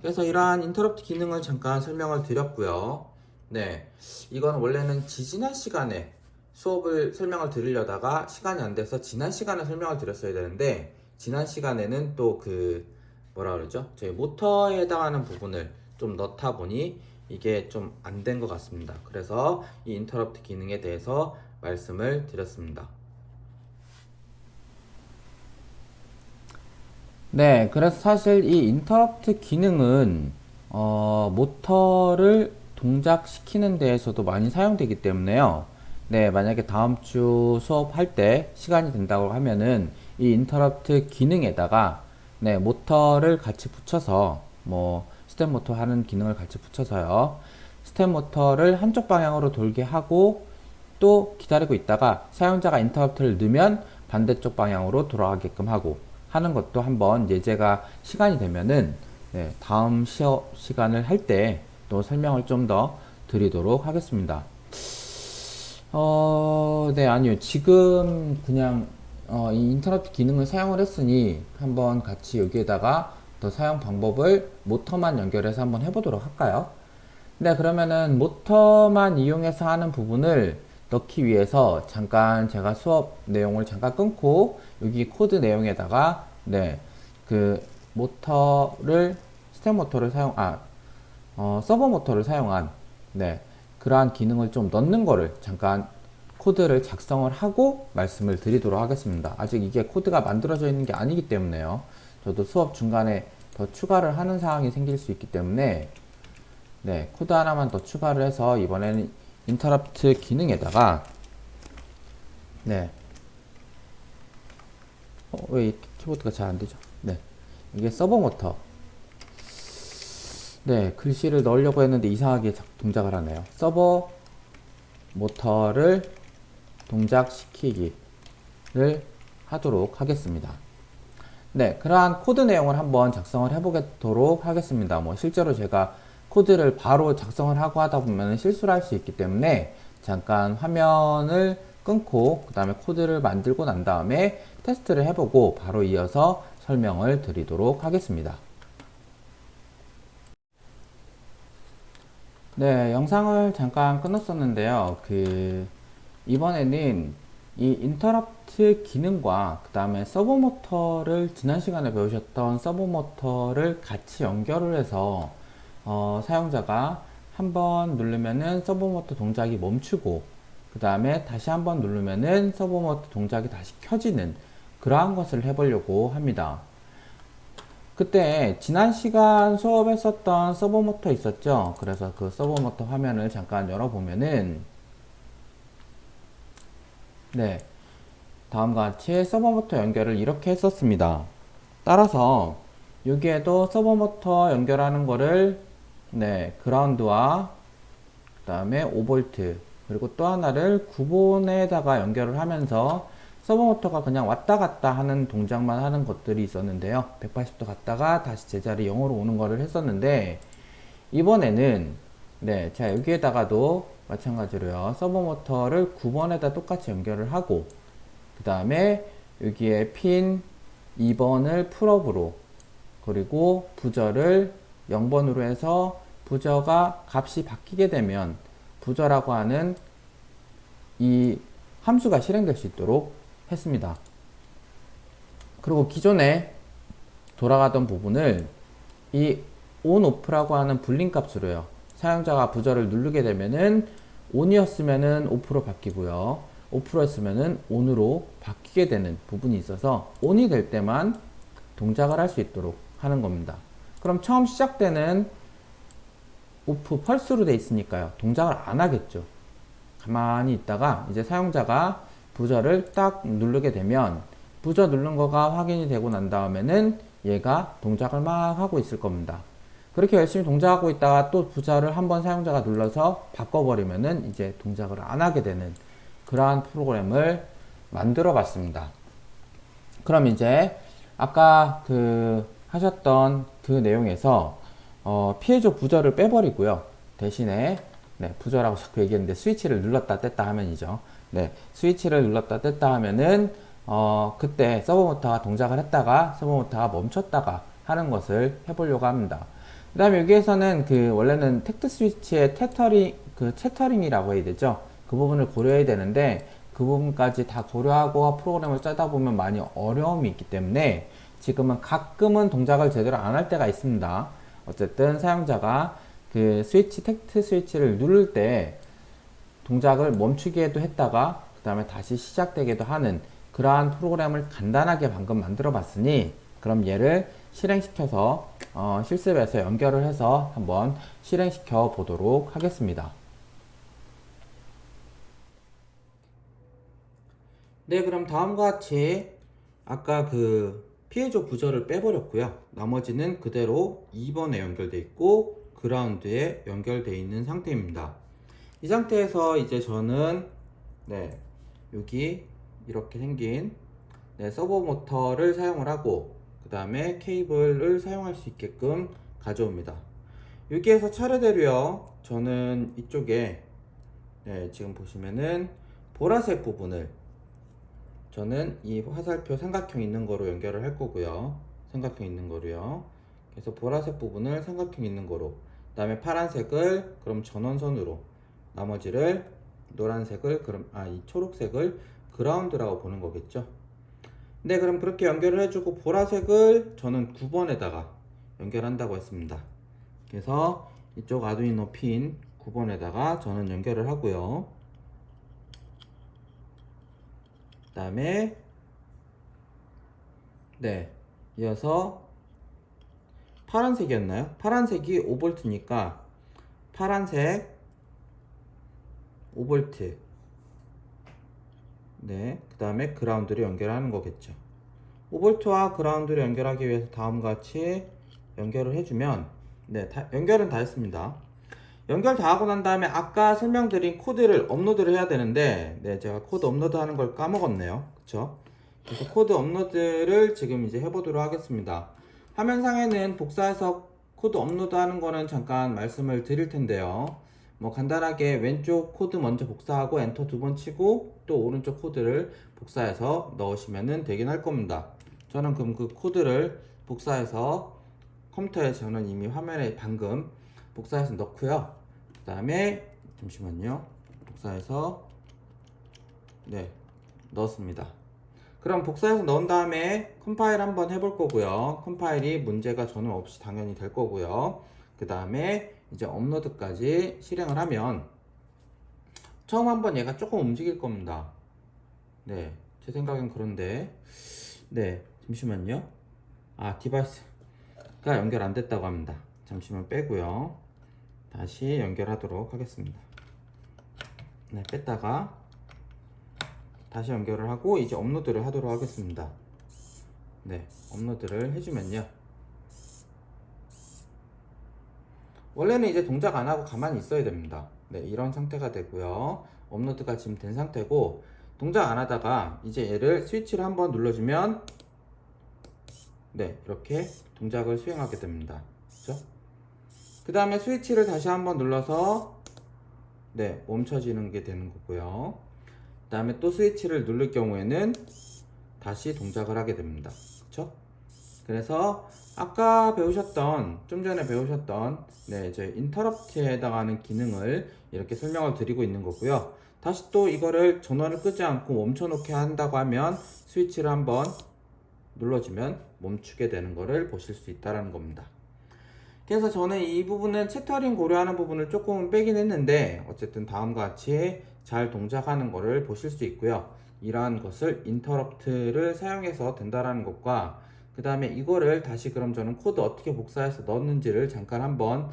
그래서 이러한 인터럽트 기능을 잠깐 설명을 드렸고요. 네, 이건 원래는 지지난 시간에 수업을 설명을 드리려다가 시간이 안 돼서 지난 시간에 설명을 드렸어야 되는데 지난 시간에는 또 그 뭐라 그러죠? 저희 모터에 해당하는 부분을 좀 넣다 보니 이게 좀 안 된 것 같습니다. 그래서 이 인터럽트 기능에 대해서 말씀을 드렸습니다. 네, 그래서 사실 이 인터럽트 기능은 모터를 동작시키는 데에서도 많이 사용되기 때문에요. 네, 만약에 다음 주 수업할 때 시간이 된다고 하면은 이 인터럽트 기능에다가 네, 모터를 같이 붙여서 뭐 스텝 모터 하는 기능을 같이 붙여서요. 스텝 모터를 한쪽 방향으로 돌게 하고 또 기다리고 있다가 사용자가 인터럽트를 넣으면 반대쪽 방향으로 돌아가게끔 하고 하는 것도 한번 예제가 시간이 되면은 네, 다음 시간을 할 때 또 설명을 좀 더 드리도록 하겠습니다. 네, 아니요. 지금 그냥 이 인터럽트 기능을 사용을 했으니 한번 같이 여기에다가 더 사용 방법을 모터만 연결해서 한번 해보도록 할까요? 네, 그러면은 모터만 이용해서 하는 부분을 넣기 위해서 잠깐 제가 수업 내용을 잠깐 끊고 여기 코드 내용에다가 네, 그 모터를 스텝 모터를 서버 모터를 사용한 네, 그러한 기능을 좀 넣는 거를 잠깐 코드를 작성을 하고 말씀을 드리도록 하겠습니다. 아직 이게 코드가 만들어져 있는 게 아니기 때문에요. 저도 수업 중간에 더 추가를 하는 상황이 생길 수 있기 때문에 네, 코드 하나만 더 추가를 해서 이번에는 인터럽트 기능에다가 네, 왜 키보드가 잘 안 되죠? 네, 이게 서버 모터. 네, 글씨를 넣으려고 했는데 이상하게 동작을 하네요. 서버 모터를 동작시키기를 하도록 하겠습니다. 네, 그러한 코드 내용을 한번 작성을 해보도록 하겠습니다. 뭐 실제로 제가 코드를 바로 작성을 하고 하다 보면 실수를 할 수 있기 때문에 잠깐 화면을 끊고 그 다음에 코드를 만들고 난 다음에 테스트를 해보고 바로 이어서 설명을 드리도록 하겠습니다. 네, 영상을 잠깐 끊었었는데요. 이번에는 이 인터럽트 기능과 그 다음에 서버 모터를 지난 시간에 배우셨던 서버 모터를 같이 연결을 해서 사용자가 한번 누르면은 서버 모터 동작이 멈추고 그 다음에 다시 한번 누르면은 서버 모터 동작이 다시 켜지는 그러한 것을 해보려고 합니다. 그때 지난 시간 수업했었던 서버 모터 있었죠. 그래서 그 서버 모터 화면을 잠깐 열어보면은 네, 다음과 같이 서버 모터 연결을 이렇게 했었습니다. 따라서 여기에도 서버 모터 연결하는 거를 네, 그라운드와 그 다음에 5V 그리고 또 하나를 9본에다가 연결을 하면서 서버 모터가 그냥 왔다 갔다 하는 동작만 하는 것들이 있었는데요. 180도 갔다가 다시 제자리 0으로 오는 거를 했었는데 이번에는 네, 자 여기에다가도 마찬가지로요. 서버 모터를 9번에다 똑같이 연결을 하고 그 다음에 여기에 핀 2번을 풀업으로 그리고 부저를 0번으로 해서 부저가 값이 바뀌게 되면 부저라고 하는 이 함수가 실행될 수 있도록 했습니다. 그리고 기존에 돌아가던 부분을 이 on, off라고 하는 불림 값으로요. 사용자가 부저를 누르게 되면은 on이었으면은 off로 바뀌고요. off로였으면은 on으로 바뀌게 되는 부분이 있어서 on이 될 때만 동작을 할 수 있도록 하는 겁니다. 그럼 처음 시작되는 off 펄스로 돼 있으니까요. 동작을 안 하겠죠. 가만히 있다가 이제 사용자가 부저를 딱 누르게 되면 부저 누른 거가 확인이 되고 난 다음에는 얘가 동작을 막 하고 있을 겁니다. 그렇게 열심히 동작하고 있다가 또 부저를 한번 사용자가 눌러서 바꿔버리면은 이제 동작을 안 하게 되는 그러한 프로그램을 만들어 봤습니다. 그럼 이제 아까 그 하셨던 그 내용에서 피해줘 부저를 빼버리고요. 대신에 부저라고 자꾸 얘기했는데 스위치를 눌렀다 뗐다 하면이죠. 스위치를 눌렀다 뗐다 하면은 그때 서버 모터가 동작을 했다가 서버 모터가 멈췄다가 하는 것을 해보려고 합니다. 그 다음에 여기에서는 그 원래는 텍트 스위치의 채터링이라고 해야 되죠. 그 부분을 고려해야 되는데 그 부분까지 다 고려하고 프로그램을 짜다 보면 많이 어려움이 있기 때문에 지금은 가끔은 동작을 제대로 안 할 때가 있습니다. 어쨌든 사용자가 그 텍트 스위치를 누를 때 동작을 멈추기도 했다가 그 다음에 다시 시작되기도 하는 그러한 프로그램을 간단하게 방금 만들어 봤으니 그럼 얘를 실행시켜서 실습에서 연결을 해서 한번 실행시켜 보도록 하겠습니다. 네, 그럼 다음과 같이 아까 그 피해줘 부저를 빼버렸고요. 나머지는 그대로 2번에 연결되어 있고 그라운드에 연결되어 있는 상태입니다. 이 상태에서 이제 저는 여기 이렇게 생긴 서버 모터를 사용을 하고 그 다음에 케이블을 사용할 수 있게끔 가져옵니다. 여기에서 차례대로요. 저는 이쪽에 지금 보시면은 보라색 부분을 저는 이 화살표 삼각형 있는 거로 연결을 할 거고요. 삼각형 있는 거로요. 그래서 보라색 부분을 삼각형 있는 거로, 그 다음에 파란색을 그럼 전원선으로, 나머지를 노란색을 이 초록색을 그라운드라고 보는 거겠죠. 네, 그럼 그렇게 연결을 해주고 보라색을 저는 9번에다가 연결한다고 했습니다. 그래서 이쪽 아두이노 핀 9번에다가 저는 연결을 하고요. 그 다음에 이어서 파란색이었나요? 파란색이 5V니까 파란색 5V 그 다음에 그라운드를 연결하는 거겠죠. 5V와 그라운드를 연결하기 위해서 다음과 같이 연결을 해주면 연결은 다 했습니다. 연결 다 하고 난 다음에 아까 설명드린 코드를 업로드를 해야 되는데 제가 코드 업로드 하는 걸 까먹었네요. 그쵸? 그래서 코드 업로드를 지금 이제 해보도록 하겠습니다. 화면상에는 복사해서 코드 업로드 하는 거는 잠깐 말씀을 드릴 텐데요. 뭐 간단하게 왼쪽 코드 먼저 복사하고 엔터 2번 치고 또 오른쪽 코드를 복사해서 넣으시면 되긴 할 겁니다. 저는 그럼 그 코드를 복사해서 컴퓨터에 저는 이미 화면에 방금 복사해서 넣고요. 그 다음에 잠시만요. 복사해서 넣었습니다. 그럼 복사해서 넣은 다음에 컴파일 한번 해볼 거고요. 컴파일이 문제가 저는 없이 당연히 될 거고요. 그 다음에 이제 업로드까지 실행을 하면 처음 한번 얘가 조금 움직일 겁니다. 제 생각엔 그런데 잠시만요. 디바이스가 연결 안 됐다고 합니다. 잠시만 빼고요. 다시 연결하도록 하겠습니다. 뺐다가 다시 연결을 하고 이제 업로드를 하도록 하겠습니다. 업로드를 해주면요. 원래는 이제 동작 안 하고 가만히 있어야 됩니다. 이런 상태가 되고요. 업로드가 지금 된 상태고 동작 안 하다가 이제 얘를 스위치를 한번 눌러주면 이렇게 동작을 수행하게 됩니다. 그렇죠? 그 다음에 스위치를 다시 한번 눌러서 멈춰지는 게 되는 거고요. 그 다음에 또 스위치를 누를 경우에는 다시 동작을 하게 됩니다. 그렇죠? 그래서 아까 좀 전에 배우셨던 이제 인터럽트에 해당하는 기능을 이렇게 설명을 드리고 있는 거고요. 다시 또 이거를 전원을 끄지 않고 멈춰 놓게 한다고 하면 스위치를 한번 눌러주면 멈추게 되는 거를 보실 수 있다는 겁니다. 그래서 저는 이 부분은 채터링 고려하는 부분을 조금 빼긴 했는데 어쨌든 다음과 같이 잘 동작하는 거를 보실 수 있고요. 이러한 것을 인터럽트를 사용해서 된다라는 것과 그 다음에 이거를 다시 그럼 저는 코드 어떻게 복사해서 넣었는지를 잠깐 한번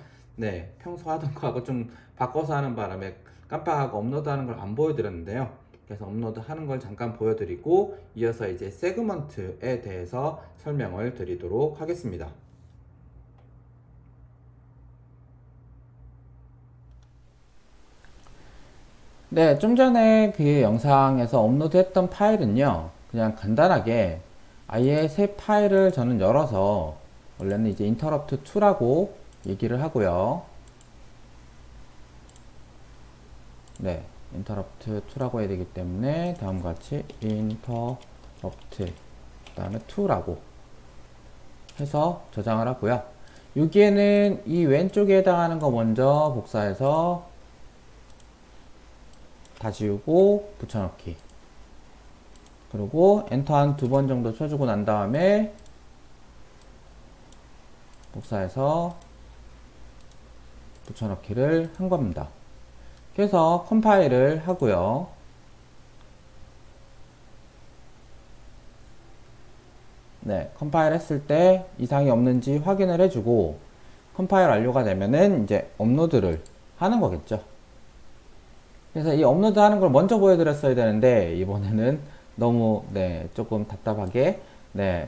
평소 하던 거하고 좀 바꿔서 하는 바람에 깜빡하고 업로드하는 걸 안 보여드렸는데요. 그래서 업로드 하는 걸 잠깐 보여드리고 이어서 이제 세그먼트에 대해서 설명을 드리도록 하겠습니다. 네, 좀 전에 그 영상에서 업로드했던 파일은요, 그냥 간단하게 아예 새 파일을 저는 열어서 원래는 이제 interrupt2라고 얘기를 하고요. 네, interrupt2라고 해야 되기 때문에 다음과 같이 interrupt 그 다음에 2라고 해서 저장을 하고요. 여기에는 이 왼쪽에 해당하는 거 먼저 복사해서 다 지우고 붙여넣기. 그리고 엔터 한 두 번 정도 쳐주고 난 다음에 복사해서 붙여넣기를 한 겁니다. 그래서 컴파일을 하고요. 네, 컴파일 했을 때 이상이 없는지 확인을 해주고 컴파일 완료가 되면은 이제 업로드를 하는 거겠죠. 그래서 이 업로드 하는 걸 먼저 보여드렸어야 되는데 이번에는 너무 조금 답답하게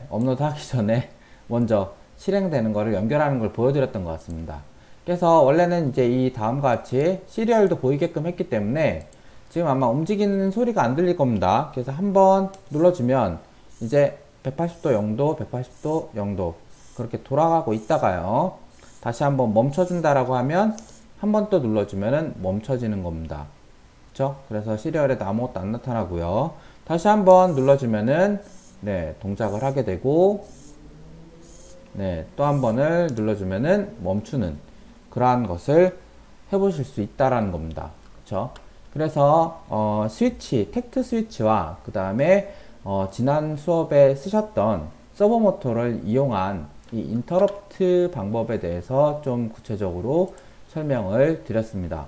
업로드 하기 전에 먼저 실행되는 거를 연결하는 걸 보여드렸던 것 같습니다. 그래서 원래는 이제 이 다음과 같이 시리얼도 보이게끔 했기 때문에 지금 아마 움직이는 소리가 안 들릴 겁니다. 그래서 한번 눌러주면 이제 180도 0도 180도 0도 그렇게 돌아가고 있다가요, 다시 한번 멈춰준다라고 하면 한 번 또 눌러주면은 멈춰지는 겁니다. 그쵸? 그래서 시리얼에도 아무것도 안 나타나고요. 다시 한번 눌러주면은 동작을 하게 되고, 또 한 번을 눌러주면은 멈추는 그러한 것을 해보실 수 있다라는 겁니다. 그쵸? 그래서 스위치, 텍트 스위치와 그 다음에 지난 수업에 쓰셨던 서버 모터를 이용한 이 인터럽트 방법에 대해서 좀 구체적으로 설명을 드렸습니다.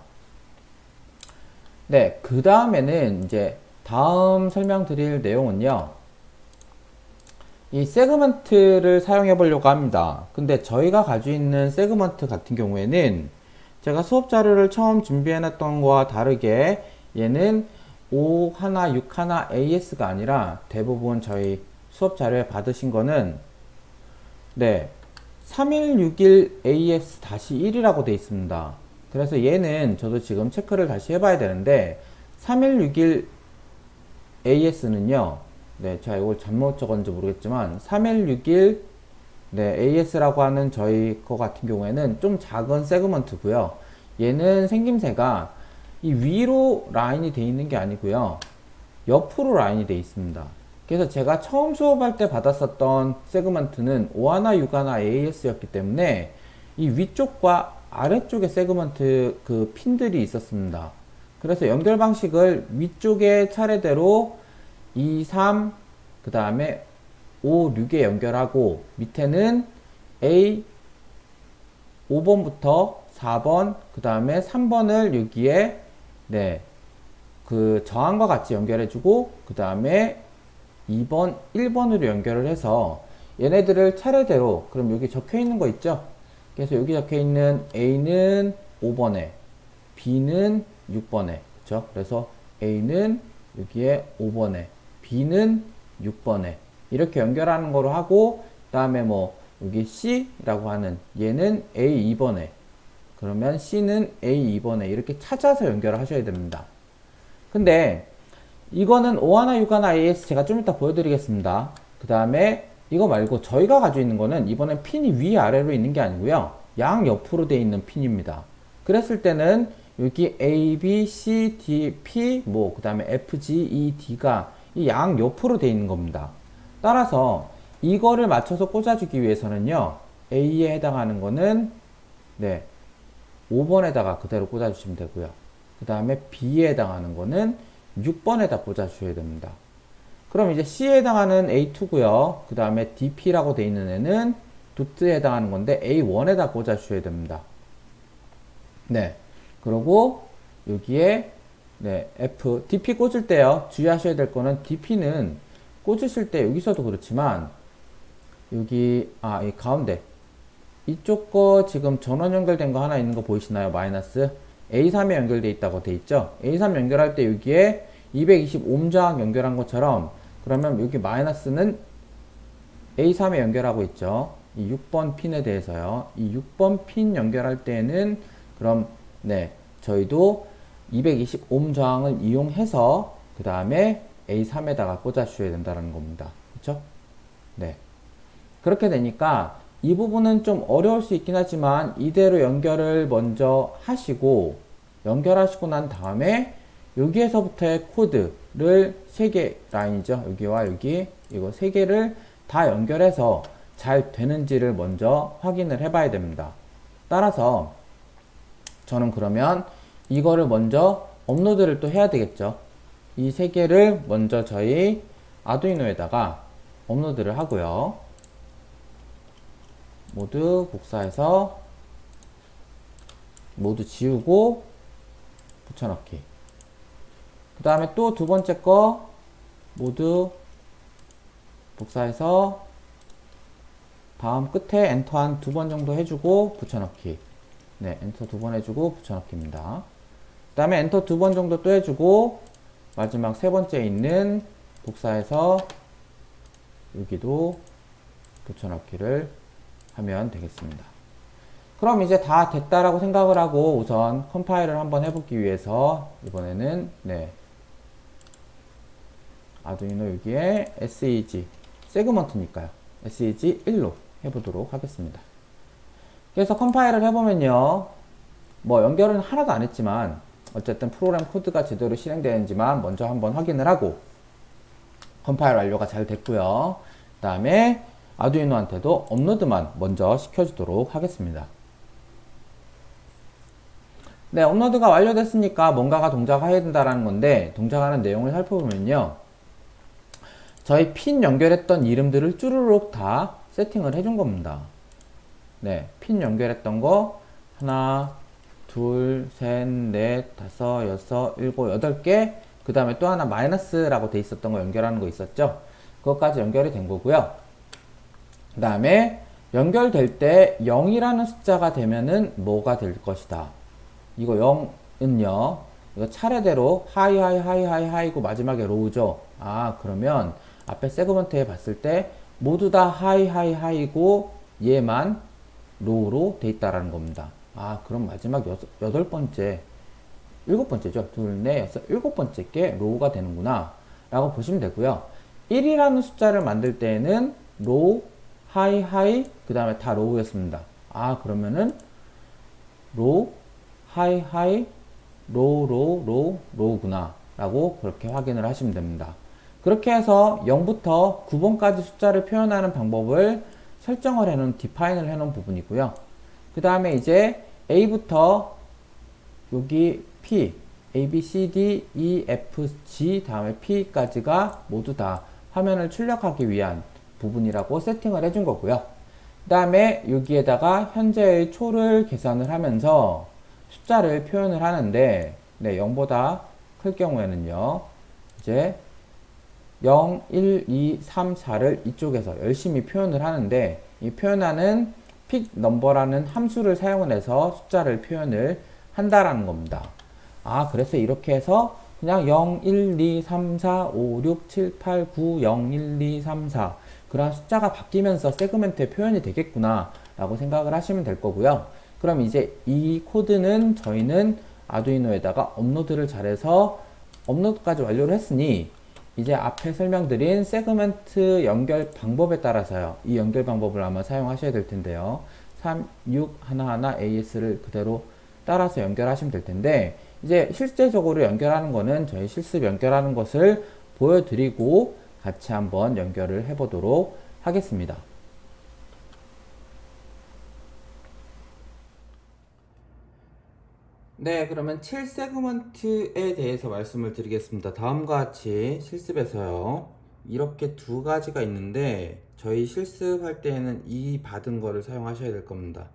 네, 그 다음에는 이제 다음 설명드릴 내용은요, 이 세그먼트를 사용해 보려고 합니다. 근데 저희가 가지고 있는 세그먼트 같은 경우에는 제가 수업 자료를 처음 준비해 놨던 거와 다르게 얘는 5 하나 6 하나 AS가 아니라 대부분 저희 수업 자료에 받으신 거는 3161 AS-1이라고 되어 있습니다. 그래서 얘는 저도 지금 체크를 다시 해봐야 되는데 3161 AS는요, 제가 이걸 잘못 적었는지 모르겠지만 3161 AS라고 하는 저희 거 같은 경우에는 좀 작은 세그먼트고요. 얘는 생김새가 이 위로 라인이 되어 있는 게 아니고요, 옆으로 라인이 되어 있습니다. 그래서 제가 처음 수업할 때 받았었던 세그먼트는 51, 61 AS였기 때문에 이 위쪽과 아래쪽에 세그먼트 그 핀들이 있었습니다. 그래서 연결 방식을 위쪽에 차례대로 2, 3, 그 다음에 5, 6에 연결하고 밑에는 A 5번부터 4번, 그 다음에 3번을 여기에 그 저항과 같이 연결해주고 그 다음에 2번, 1번으로 연결을 해서 얘네들을 차례대로, 그럼 여기 적혀 있는 거 있죠? 그래서 여기 적혀 있는 A는 5번에, B는 6번에, 그쵸? 그래서 A는 여기에 5번에, B는 6번에 이렇게 연결하는 거로 하고, 그 다음에 뭐 여기 C라고 하는 얘는 A 2번에, 그러면 C는 A 2번에 이렇게 찾아서 연결을 하셔야 됩니다. 근데 이거는 51, 61 AS 제가 좀 이따 보여드리겠습니다. 그 다음에 이거 말고 저희가 가지고 있는 거는 이번엔 핀이 위아래로 있는 게 아니고요, 양옆으로 되어 있는 핀입니다. 그랬을 때는 여기 A, B, C, D, P, 뭐 그 다음에 F, G, E, D가 이 양옆으로 되어 있는 겁니다. 따라서 이거를 맞춰서 꽂아주기 위해서는요, A에 해당하는 거는 5번에다가 그대로 꽂아주시면 되고요. 그 다음에 B에 해당하는 거는 6번에다 꽂아주셔야 됩니다. 그럼 이제 C에 해당하는 A2고요. 그 다음에 DP라고 되어 있는 애는 도트에 해당하는 건데 A1에다 꽂아주셔야 됩니다. 그리고 여기에 F, DP 꽂을 때요, 주의하셔야 될 거는 DP는 꽂으실 때 여기서도 그렇지만 여기 이 가운데 이쪽 거 지금 전원 연결된 거 하나 있는 거 보이시나요? 마이너스 A3에 연결되어 있다고 되어 있죠? A3 연결할 때 여기에 220 저항 연결한 것처럼, 그러면 여기 마이너스는 A3에 연결하고 있죠. 이 6번 핀에 대해서요. 이 6번 핀 연결할 때는 그럼 저희도 220옴 저항을 이용해서 그 다음에 A3에다가 꽂아주셔야 된다는 겁니다. 그쵸? 네. 그렇게 되니까 이 부분은 좀 어려울 수 있긴 하지만 이대로 연결을 먼저 하시고 연결하시고 난 다음에 여기에서부터의 코드를 3개 라인이죠. 여기와 여기 이거 3개를 다 연결해서 잘 되는지를 먼저 확인을 해 봐야 됩니다. 따라서 저는 그러면 이거를 먼저 업로드를 또 해야 되겠죠. 이 3개를 먼저 저희 아두이노에다가 업로드를 하고요. 모두 복사해서 모두 지우고 붙여넣기. 그 다음에 또 두 번째 거 모두 복사해서 다음 끝에 엔터 한 2번 정도 해주고 붙여넣기. 네, 엔터 2번 해주고 붙여넣기입니다. 그 다음에 엔터 2번 정도 또 해주고 마지막 세 번째 있는 복사해서 여기도 붙여넣기를 하면 되겠습니다. 그럼 이제 다 됐다라고 생각을 하고 우선 컴파일을 한번 해보기 위해서 이번에는 아두이노 여기에 SEG 세그먼트니까요. SEG 1로 해보도록 하겠습니다. 그래서 컴파일을 해보면요. 뭐 연결은 하나도 안 했지만 어쨌든 프로그램 코드가 제대로 실행되는지만 먼저 한번 확인을 하고 컴파일 완료가 잘 됐고요. 그 다음에 아두이노한테도 업로드만 먼저 시켜주도록 하겠습니다. 네, 업로드가 완료됐으니까 뭔가가 동작해야 된다는 건데 동작하는 내용을 살펴보면요. 저희 핀 연결했던 이름들을 쭈루룩 다 세팅을 해준 겁니다. 네, 핀 연결했던 거 하나, 둘, 셋, 넷, 다섯, 여섯, 일곱, 8개. 그 다음에 또 하나 마이너스라고 돼 있었던 거 연결하는 거 있었죠. 그것까지 연결이 된 거고요. 그 다음에 연결될 때 0이라는 숫자가 되면은 뭐가 될 것이다. 이거 0은요. 이거 차례대로 하이고 마지막에 로우죠. 아, 그러면 앞에 세그먼트에 봤을 때 모두 다 하이고 얘만 로우로 돼 있다라는 겁니다. 아, 그럼 마지막 8번째, 7번째죠. 둘, 넷, 여섯, 7번째 게 로우가 되는구나 라고 보시면 되고요. 1이라는 숫자를 만들 때에는 로우, 하이, 그 다음에 다 로우였습니다. 아, 그러면은 로우, 하이, 로우구나 라고 그렇게 확인을 하시면 됩니다. 그렇게 해서 0부터 9번까지 숫자를 표현하는 방법을 설정을 해놓은 디파인을 해놓은 부분이고요. 그 다음에 이제 A부터 여기 P, A, B, C, D, E, F, G 다음에 P까지가 모두 다 화면을 출력하기 위한 부분이라고 세팅을 해준 거고요. 그 다음에 여기에다가 현재의 초를 계산을 하면서 숫자를 표현을 하는데 0보다 클 경우에는요. 이제 0, 1, 2, 3, 4를 이쪽에서 열심히 표현을 하는데 이 표현하는 pick number라는 함수를 사용해서 숫자를 표현을 한다라는 겁니다. 아, 그래서 이렇게 해서 그냥 0, 1, 2, 3, 4, 5, 6, 7, 8, 9, 0, 1, 2, 3, 4 그런 숫자가 바뀌면서 세그멘트의 표현이 되겠구나 라고 생각을 하시면 될 거고요. 그럼 이제 이 코드는 저희는 아두이노에다가 업로드를 잘해서 업로드까지 완료를 했으니 이제 앞에 설명드린 세그멘트 연결 방법에 따라서요. 이 연결 방법을 아마 사용하셔야 될 텐데요. 3, 6, 하나하나 AS를 그대로 따라서 연결하시면 될 텐데 이제 실제적으로 연결하는 거는 저희 실습 연결하는 것을 보여드리고 같이 한번 연결을 해보도록 하겠습니다. 네, 그러면 7세그먼트에 대해서 말씀을 드리겠습니다. 다음과 같이 실습에서요. 이렇게 두 가지가 있는데 저희 실습할 때에는 이 받은 거를 사용하셔야 될 겁니다.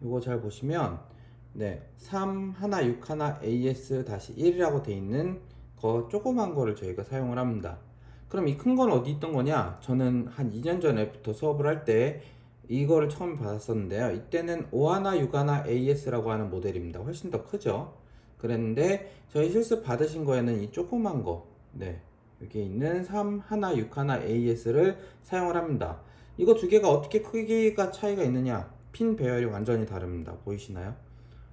이거 잘 보시면 3, 하나, 6, 하나, AS-1이라고 돼 있는 거 조그만 거를 저희가 사용을 합니다. 그럼 이 큰 건 어디 있던 거냐? 저는 한 2년 전에부터 수업을 할 때 이거를 처음 받았었는데요. 이때는 5하나, 6하나 AS라고 하는 모델입니다. 훨씬 더 크죠? 그랬는데 저희 실습 받으신 거에는 이 조그만 거 여기에 있는 3, 하나, 6 하나 AS를 사용을 합니다. 이거 두 개가 어떻게 크기가 차이가 있느냐? 핀 배열이 완전히 다릅니다. 보이시나요?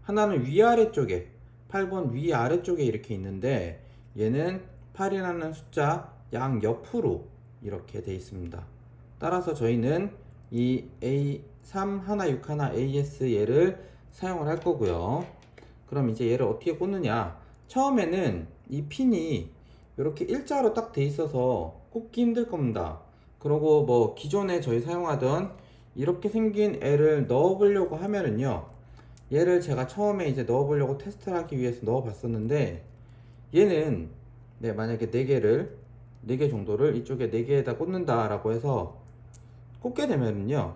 하나는 위아래 쪽에 8번 위아래쪽에 이렇게 있는데 얘는 8이라는 숫자 양 옆으로 이렇게 돼 있습니다. 따라서 저희는 이 A3 하나 6 하나 AS 얘를 사용을 할 거고요. 그럼 이제 얘를 어떻게 꽂느냐? 처음에는 이 핀이 이렇게 일자로 딱 돼 있어서 꽂기 힘들 겁니다. 그리고 뭐 기존에 저희 사용하던 이렇게 생긴 애를 넣어 보려고 하면은요, 얘를 제가 처음에 이제 넣어 보려고 테스트를 하기 위해서 넣어 봤었는데 얘는 네, 만약에 4개 정도를 이쪽에 4개에다 꽂는다 라고 해서 꽂게 되면은요,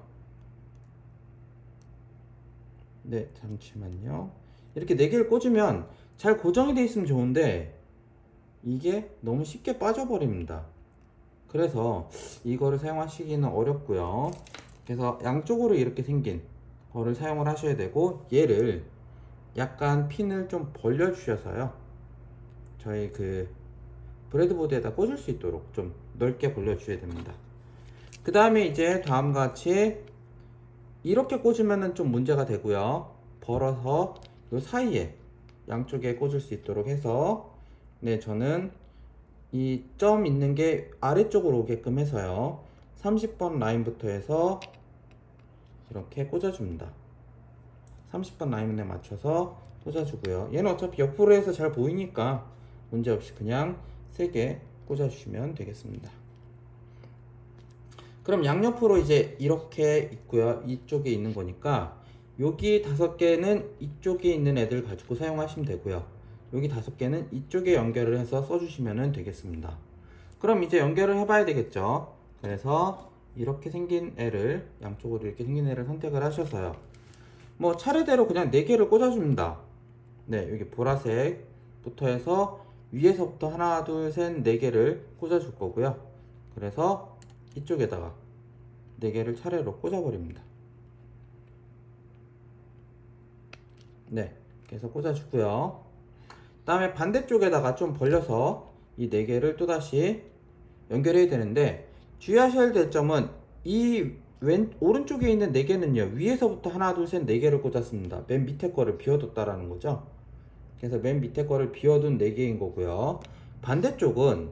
네, 잠시만요. 이렇게 4개를 꽂으면 잘 고정이 돼 있으면 좋은데 이게 너무 쉽게 빠져버립니다. 그래서 이거를 사용하시기는 어렵고요. 그래서 양쪽으로 이렇게 생긴 거를 사용을 하셔야 되고, 얘를 약간 핀을 좀 벌려 주셔서요, 저희 그 브레드보드에다 꽂을 수 있도록 좀 넓게 벌려 주셔야 됩니다. 그 다음에 이제 다음과 같이 이렇게 꽂으면은 좀 문제가 되고요. 벌어서 이 사이에 양쪽에 꽂을 수 있도록 해서, 네, 저는 이 점 있는 게 아래쪽으로 오게끔 해서요, 30번 라인부터 해서 이렇게 꽂아줍니다. 30번 라인에 맞춰서 꽂아주고요. 얘는 어차피 옆으로 해서 잘 보이니까 문제없이 그냥 3개 꽂아주시면 되겠습니다. 그럼 양옆으로 이제 이렇게 있고요. 이쪽에 있는 거니까 여기 5개는 이쪽에 있는 애들 가지고 사용하시면 되고요. 여기 5개는 이쪽에 연결을 해서 써주시면 되겠습니다. 그럼 이제 연결을 해봐야 되겠죠. 그래서 이렇게 생긴 애를, 양쪽으로 이렇게 생긴 애를 선택을 하셔서요, 뭐 차례대로 그냥 4개를 꽂아줍니다. 네, 여기 보라색부터 해서 위에서부터 하나, 둘, 셋, 4개를 꽂아줄 거고요. 그래서 이쪽에다가 4개를 차례로 꽂아버립니다. 네, 그래서 꽂아주고요. 그 다음에 반대쪽에다가 좀 벌려서 이 4개를 또다시 연결해야 되는데, 주의하셔야 될 점은 이 오른쪽에 있는 4개는요, 위에서부터 하나, 둘, 셋, 4개를 꽂았습니다. 맨 밑에 거를 비워뒀다라는 거죠. 그래서 맨 밑에 거를 비워둔 4개인 거고요. 반대쪽은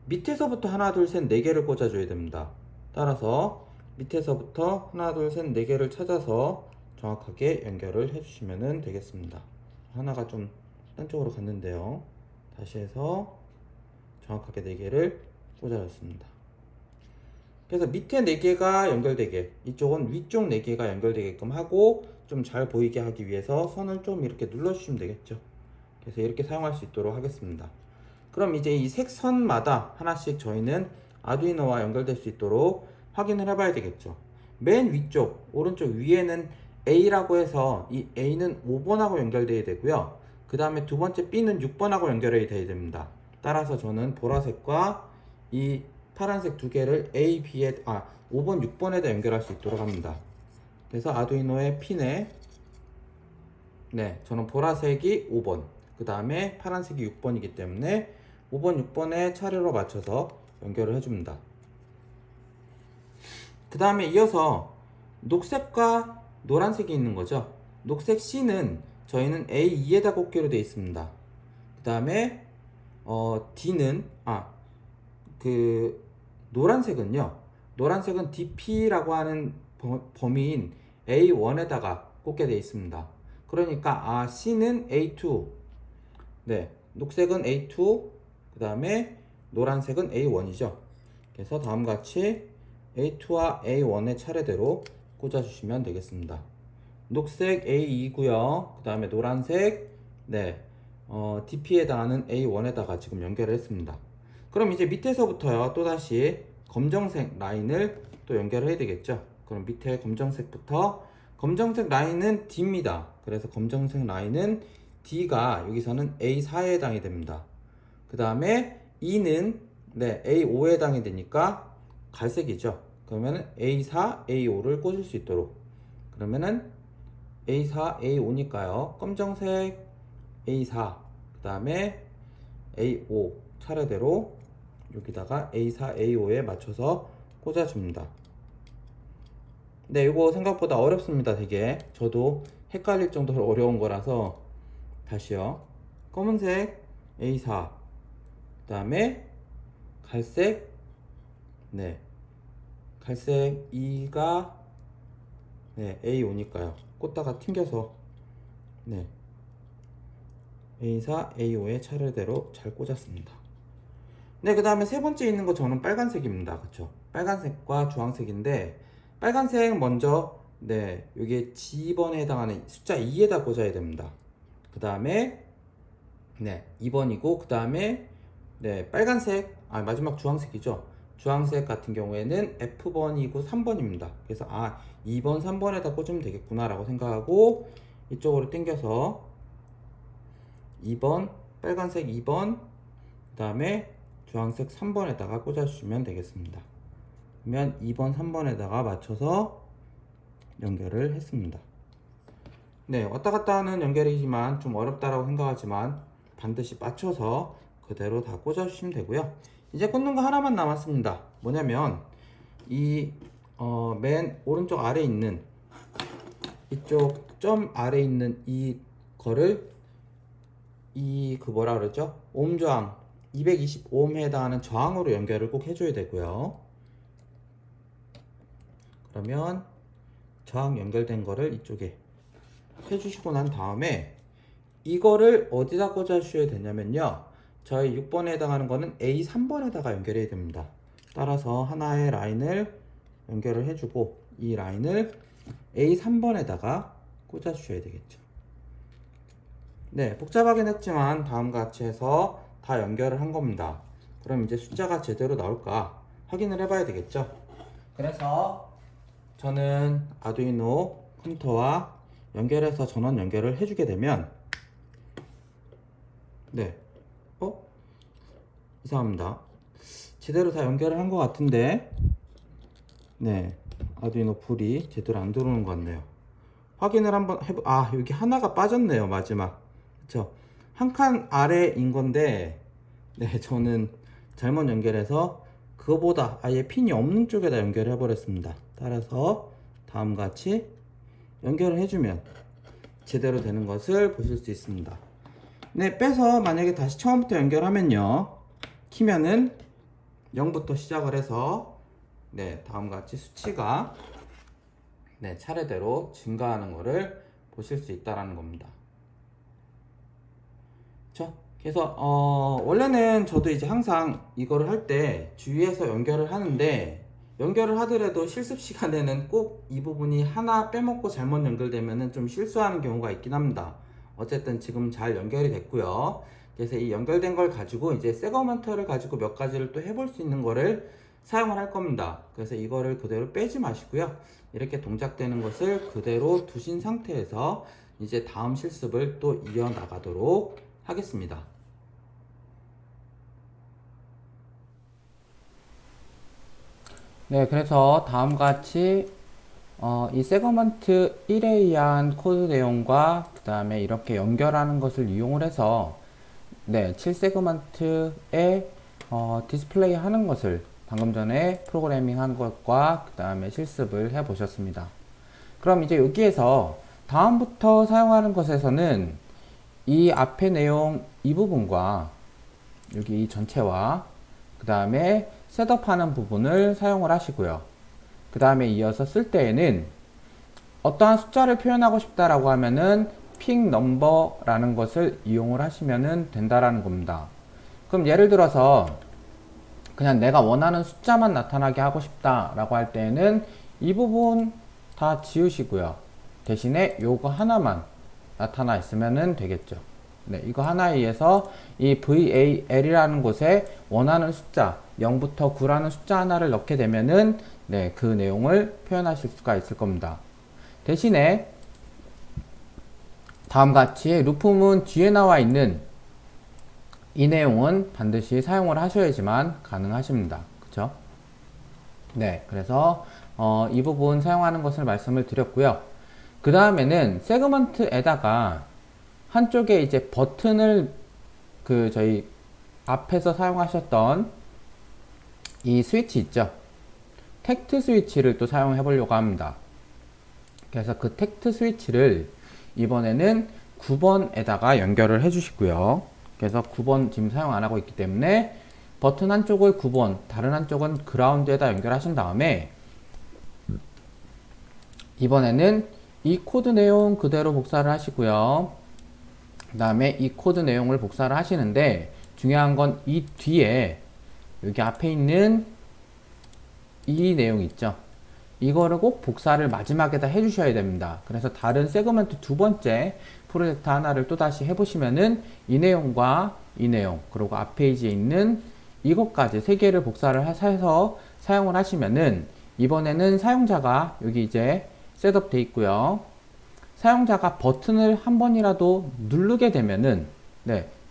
밑에서부터 하나, 둘, 셋, 4개를 꽂아줘야 됩니다. 따라서 밑에서부터 하나, 둘, 셋, 4개를 찾아서 정확하게 연결을 해주시면 되겠습니다. 하나가 좀 딴 쪽으로 갔는데요. 다시 해서 정확하게 4개를 꽂아줬습니다. 그래서 밑에 4개가 연결되게, 이쪽은 위쪽 4개가 연결되게끔 하고 좀 잘 보이게 하기 위해서 선을 좀 이렇게 눌러주시면 되겠죠. 그래서 이렇게 사용할 수 있도록 하겠습니다. 그럼 이제 이 색선마다 하나씩 저희는 아두이노와 연결될 수 있도록 확인을 해봐야 되겠죠. 맨 위쪽 오른쪽 위에는 A라고 해서 이 A는 5번하고 연결되어야 되고요. 그 다음에 두 번째 B는 6번하고 연결해야 됩니다. 따라서 저는 보라색과 이 파란색 2개를 A, B에 5번, 6번에다 연결할 수 있도록 합니다. 그래서 아두이노의 핀에, 네, 저는 보라색이 5번, 그 다음에 파란색이 6번이기 때문에 5번, 6번에 차례로 맞춰서 연결을 해줍니다. 그 다음에 이어서 녹색과 노란색이 있는 거죠. 녹색 C는 저희는 A2에다 꽂기로 되어 있습니다. 그 다음에 D는 노란색은요, 노란색은 DP라고 하는 범위인 A1에다가 꽂게 되어 있습니다. 그러니까 C는 A2, 네, 녹색은 A2, 그 다음에 노란색은 A1이죠. 그래서 다음과 같이 A2와 A1의 차례대로 꽂아주시면 되겠습니다. 녹색 A2고요. 그 다음에 노란색, 네, DP에 해당하는 A1에다가 지금 연결을 했습니다. 그럼 이제 밑에서부터요, 또다시 검정색 라인을 또 연결을 해야 되겠죠. 그럼 밑에 검정색부터, 검정색 라인은 D입니다. 그래서 검정색 라인은 D가 여기서는 A4에 해당이 됩니다. 그 다음에 E는 네, A5에 해당이 되니까 갈색이죠. 그러면은 A4, A5를 꽂을 수 있도록, 그러면은 A4, A5니까요, 검정색 A4, 그 다음에 A5 차례대로 여기다가 A4, A5에 맞춰서 꽂아줍니다. 네, 이거 생각보다 어렵습니다. 되게 저도 헷갈릴 정도로 어려운 거라서 다시요. 검은색 A4, 그 다음에 갈색, 네, 갈색 2가 네, A5니까요. 꽂다가 튕겨서 네, A4, A5의 차례대로 잘 꽂았습니다. 네, 그 다음에 세 번째 있는 거 저는 빨간색입니다. 그쵸? 빨간색과 주황색인데, 빨간색 먼저, 네, 여기에 G번에 해당하는 숫자 2에다 꽂아야 됩니다. 그 다음에, 네, 2번이고, 그 다음에, 네, 빨간색, 마지막 주황색이죠. 주황색 같은 경우에는 F번이고 3번입니다. 그래서, 2번, 3번에다 꽂으면 되겠구나라고 생각하고, 이쪽으로 당겨서, 2번, 빨간색 2번, 그 다음에 주황색 3번에다가 꽂아주시면 되겠습니다. 그러면 2번, 3번에다가 맞춰서 연결을 했습니다. 네, 왔다 갔다 하는 연결이지만 좀 어렵다라고 생각하지만 반드시 맞춰서 그대로 다 꽂아주시면 되고요. 이제 꽂는 거 하나만 남았습니다. 뭐냐면 이 맨 오른쪽 아래 있는 이쪽 점 아래 있는 이 거를 그 뭐라 그러죠? 오hm 저항 220ohm에 해당하는 저항으로 연결을 꼭 해줘야 되고요. 그러면 저항 연결된 거를 이쪽에 해주시고 난 다음에 이거를 어디다 꽂아 주셔야 되냐면요, 저희 6번에 해당하는 거는 A3번에다가 연결해야 됩니다. 따라서 하나의 라인을 연결을 해주고 이 라인을 A3번에다가 꽂아 주셔야 되겠죠. 네, 복잡하긴 했지만 다음과 같이 해서 다 연결을 한 겁니다. 그럼 이제 숫자가 제대로 나올까 확인을 해봐야 되겠죠. 그래서 저는 아두이노 컴퓨터와 연결해서 전원 연결을 해주게 되면, 네, 이상합니다. 제대로 다 연결을 한 것 같은데, 네, 아두이노 불이 제대로 안 들어오는 것 같네요. 확인을 한번 여기 하나가 빠졌네요. 마지막. 그쵸? 한 칸 아래인 건데, 네, 저는 잘못 연결해서 그거보다 아예 핀이 없는 쪽에다 연결해 버렸습니다. 따라서 다음과 같이 연결을 해주면 제대로 되는 것을 보실 수 있습니다. 네, 빼서 만약에 다시 처음부터 연결하면요, 키면은 0부터 시작을 해서 네, 다음과 같이 수치가 네, 차례대로 증가하는 것을 보실 수 있다라는 겁니다. 그쵸? 그래서 원래는 저도 이제 항상 이거를 할 때 주의해서 연결을 하는데, 연결을 하더라도 실습 시간에는 꼭 이 부분이 하나 빼먹고 잘못 연결되면은 좀 실수하는 경우가 있긴 합니다. 어쨌든 지금 잘 연결이 됐고요. 그래서 이 연결된 걸 가지고 이제 세거먼트를 가지고 몇 가지를 또 해볼 수 있는 거를 사용을 할 겁니다. 그래서 이거를 그대로 빼지 마시고요. 이렇게 동작되는 것을 그대로 두신 상태에서 이제 다음 실습을 또 이어나가도록 하겠습니다. 네, 그래서 다음과 같이 이 세그먼트 1에 의한 코드 내용과 그 다음에 이렇게 연결하는 것을 이용을 해서 네, 7세그먼트에 디스플레이 하는 것을 방금 전에 프로그래밍 한 것과 그 다음에 실습을 해 보셨습니다. 그럼 이제 여기에서 다음부터 사용하는 것에서는 이 앞에 내용 이 부분과 여기 이 전체와 그 다음에 셋업하는 부분을 사용을 하시고요. 그 다음에 이어서 쓸 때에는 어떠한 숫자를 표현하고 싶다라고 하면은 픽 넘버라는 것을 이용을 하시면 된다라는 겁니다. 그럼 예를 들어서 그냥 내가 원하는 숫자만 나타나게 하고 싶다라고 할 때에는 이 부분 다 지우시고요. 대신에 요거 하나만 나타나 있으면 되겠죠. 네, 이거 하나에 의해서 이 VAL이라는 곳에 원하는 숫자 0부터 9라는 숫자 하나를 넣게 되면은 네, 그 내용을 표현하실 수가 있을 겁니다. 대신에 다음과 같이 루프문 뒤에 나와 있는 이 내용은 반드시 사용을 하셔야지만 가능하십니다. 그쵸? 네, 그래서 이 부분 사용하는 것을 말씀을 드렸고요. 그 다음에는 세그먼트에다가 한쪽에 이제 버튼을 저희 앞에서 사용하셨던 이 스위치 있죠? 텍트 스위치를 또 사용해 보려고 합니다. 그래서 그 텍트 스위치를 이번에는 9번에다가 연결을 해 주시고요. 그래서 9번 지금 사용 안 하고 있기 때문에 버튼 한쪽을 9번, 다른 한쪽은 그라운드에다 연결하신 다음에 이번에는 이 코드 내용 그대로 복사를 하시고요. 그 다음에 이 코드 내용을 복사를 하시는데 중요한 건 이 뒤에 여기 앞에 있는 이 내용 있죠. 이거를 꼭 복사를 마지막에다 해주셔야 됩니다. 그래서 다른 세그먼트 두 번째 프로젝트 하나를 또 다시 해보시면은 이 내용과 이 내용 그리고 앞 페이지에 있는 이것까지 세 개를 복사를 해서 사용을 하시면은 이번에는 사용자가 여기 이제 셋업 돼 있고요. 사용자가 버튼을 한 번이라도 누르게 되면은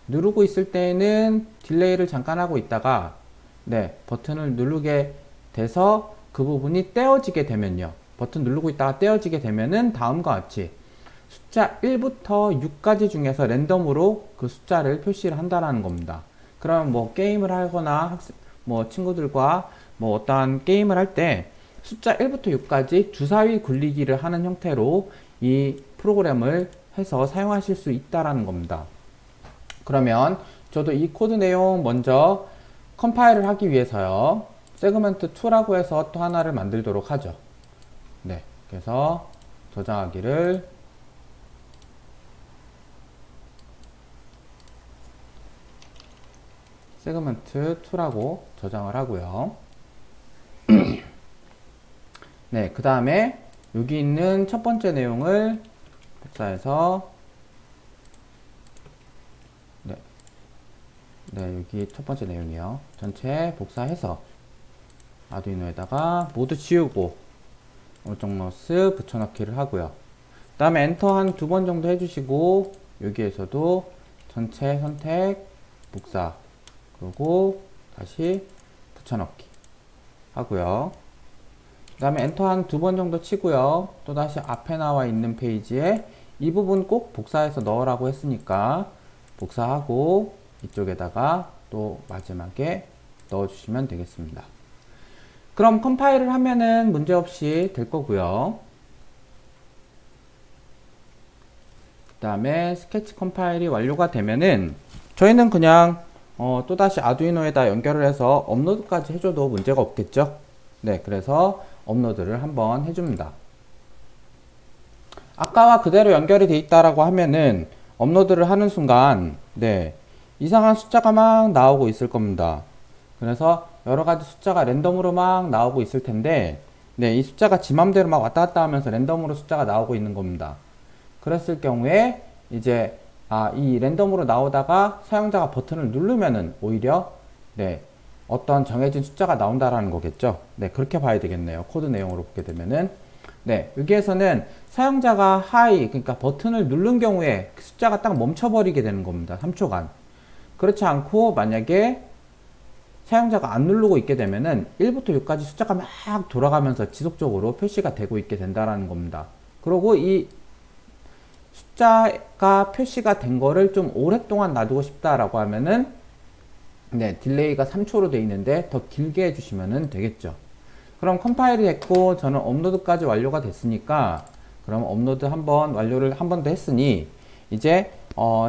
누르고 있을 때는 딜레이를 잠깐 하고 있다가 버튼을 누르게 돼서 그 부분이 떼어지게 되면요. 버튼 누르고 있다가 떼어지게 되면은 다음과 같이 숫자 1부터 6까지 중에서 랜덤으로 그 숫자를 표시를 한다라는 겁니다. 그럼 뭐 게임을 하거나 뭐 친구들과 뭐 어떠한 게임을 할 때 숫자 1부터 6까지 주사위 굴리기를 하는 형태로 이 프로그램을 해서 사용하실 수 있다라는 겁니다. 그러면 저도 이 코드 내용 먼저 컴파일을 하기 위해서요. 세그먼트 2라고 해서 또 하나를 만들도록 하죠. 그래서 저장하기를 세그먼트 2라고 저장을 하고요. 그 다음에 여기 있는 첫 번째 내용을 복사해서 여기 첫 번째 내용이요. 전체 복사해서 아두이노에다가 모두 지우고 오른쪽 마우스 붙여넣기를 하고요. 그 다음에 엔터 한 두 번 정도 해주시고 여기에서도 전체 선택 복사 그리고 다시 붙여넣기 하고요. 그 다음에 엔터 한 두 번 정도 치고요. 또 다시 앞에 나와 있는 페이지에 이 부분 꼭 복사해서 넣으라고 했으니까 복사하고 이쪽에다가 또 마지막에 넣어주시면 되겠습니다. 그럼 컴파일을 하면은 문제없이 될 거고요. 그 다음에 스케치 컴파일이 완료가 되면은 저희는 그냥 또다시 아두이노에다 연결을 해서 업로드까지 해줘도 문제가 없겠죠. 그래서 업로드를 한번 해줍니다. 아까와 그대로 연결이 돼 있다라고 하면은 업로드를 하는 순간 이상한 숫자가 막 나오고 있을 겁니다. 그래서 여러가지 숫자가 랜덤으로 막 나오고 있을 텐데 이 숫자가 지 맘대로 막 왔다 갔다 하면서 랜덤으로 숫자가 나오고 있는 겁니다. 그랬을 경우에 이제 이 랜덤으로 나오다가 사용자가 버튼을 누르면은 오히려 어떤 정해진 숫자가 나온다라는 거겠죠. 그렇게 봐야 되겠네요. 코드 내용으로 보게 되면은 여기에서는 사용자가 하이 그러니까 버튼을 누른 경우에 그 숫자가 딱 멈춰버리게 되는 겁니다. 3초간. 그렇지 않고 만약에 사용자가 안 누르고 있게 되면은 1부터 6까지 숫자가 막 돌아가면서 지속적으로 표시가 되고 있게 된다라는 겁니다. 그리고 이 숫자가 표시가 된 거를 좀 오랫동안 놔두고 싶다라고 하면은 딜레이가 3초로 되어 있는데 더 길게 해주시면 되겠죠. 그럼 컴파일이 됐고 저는 업로드까지 완료가 됐으니까 그럼 업로드 완료를 한 번 더 했으니 이제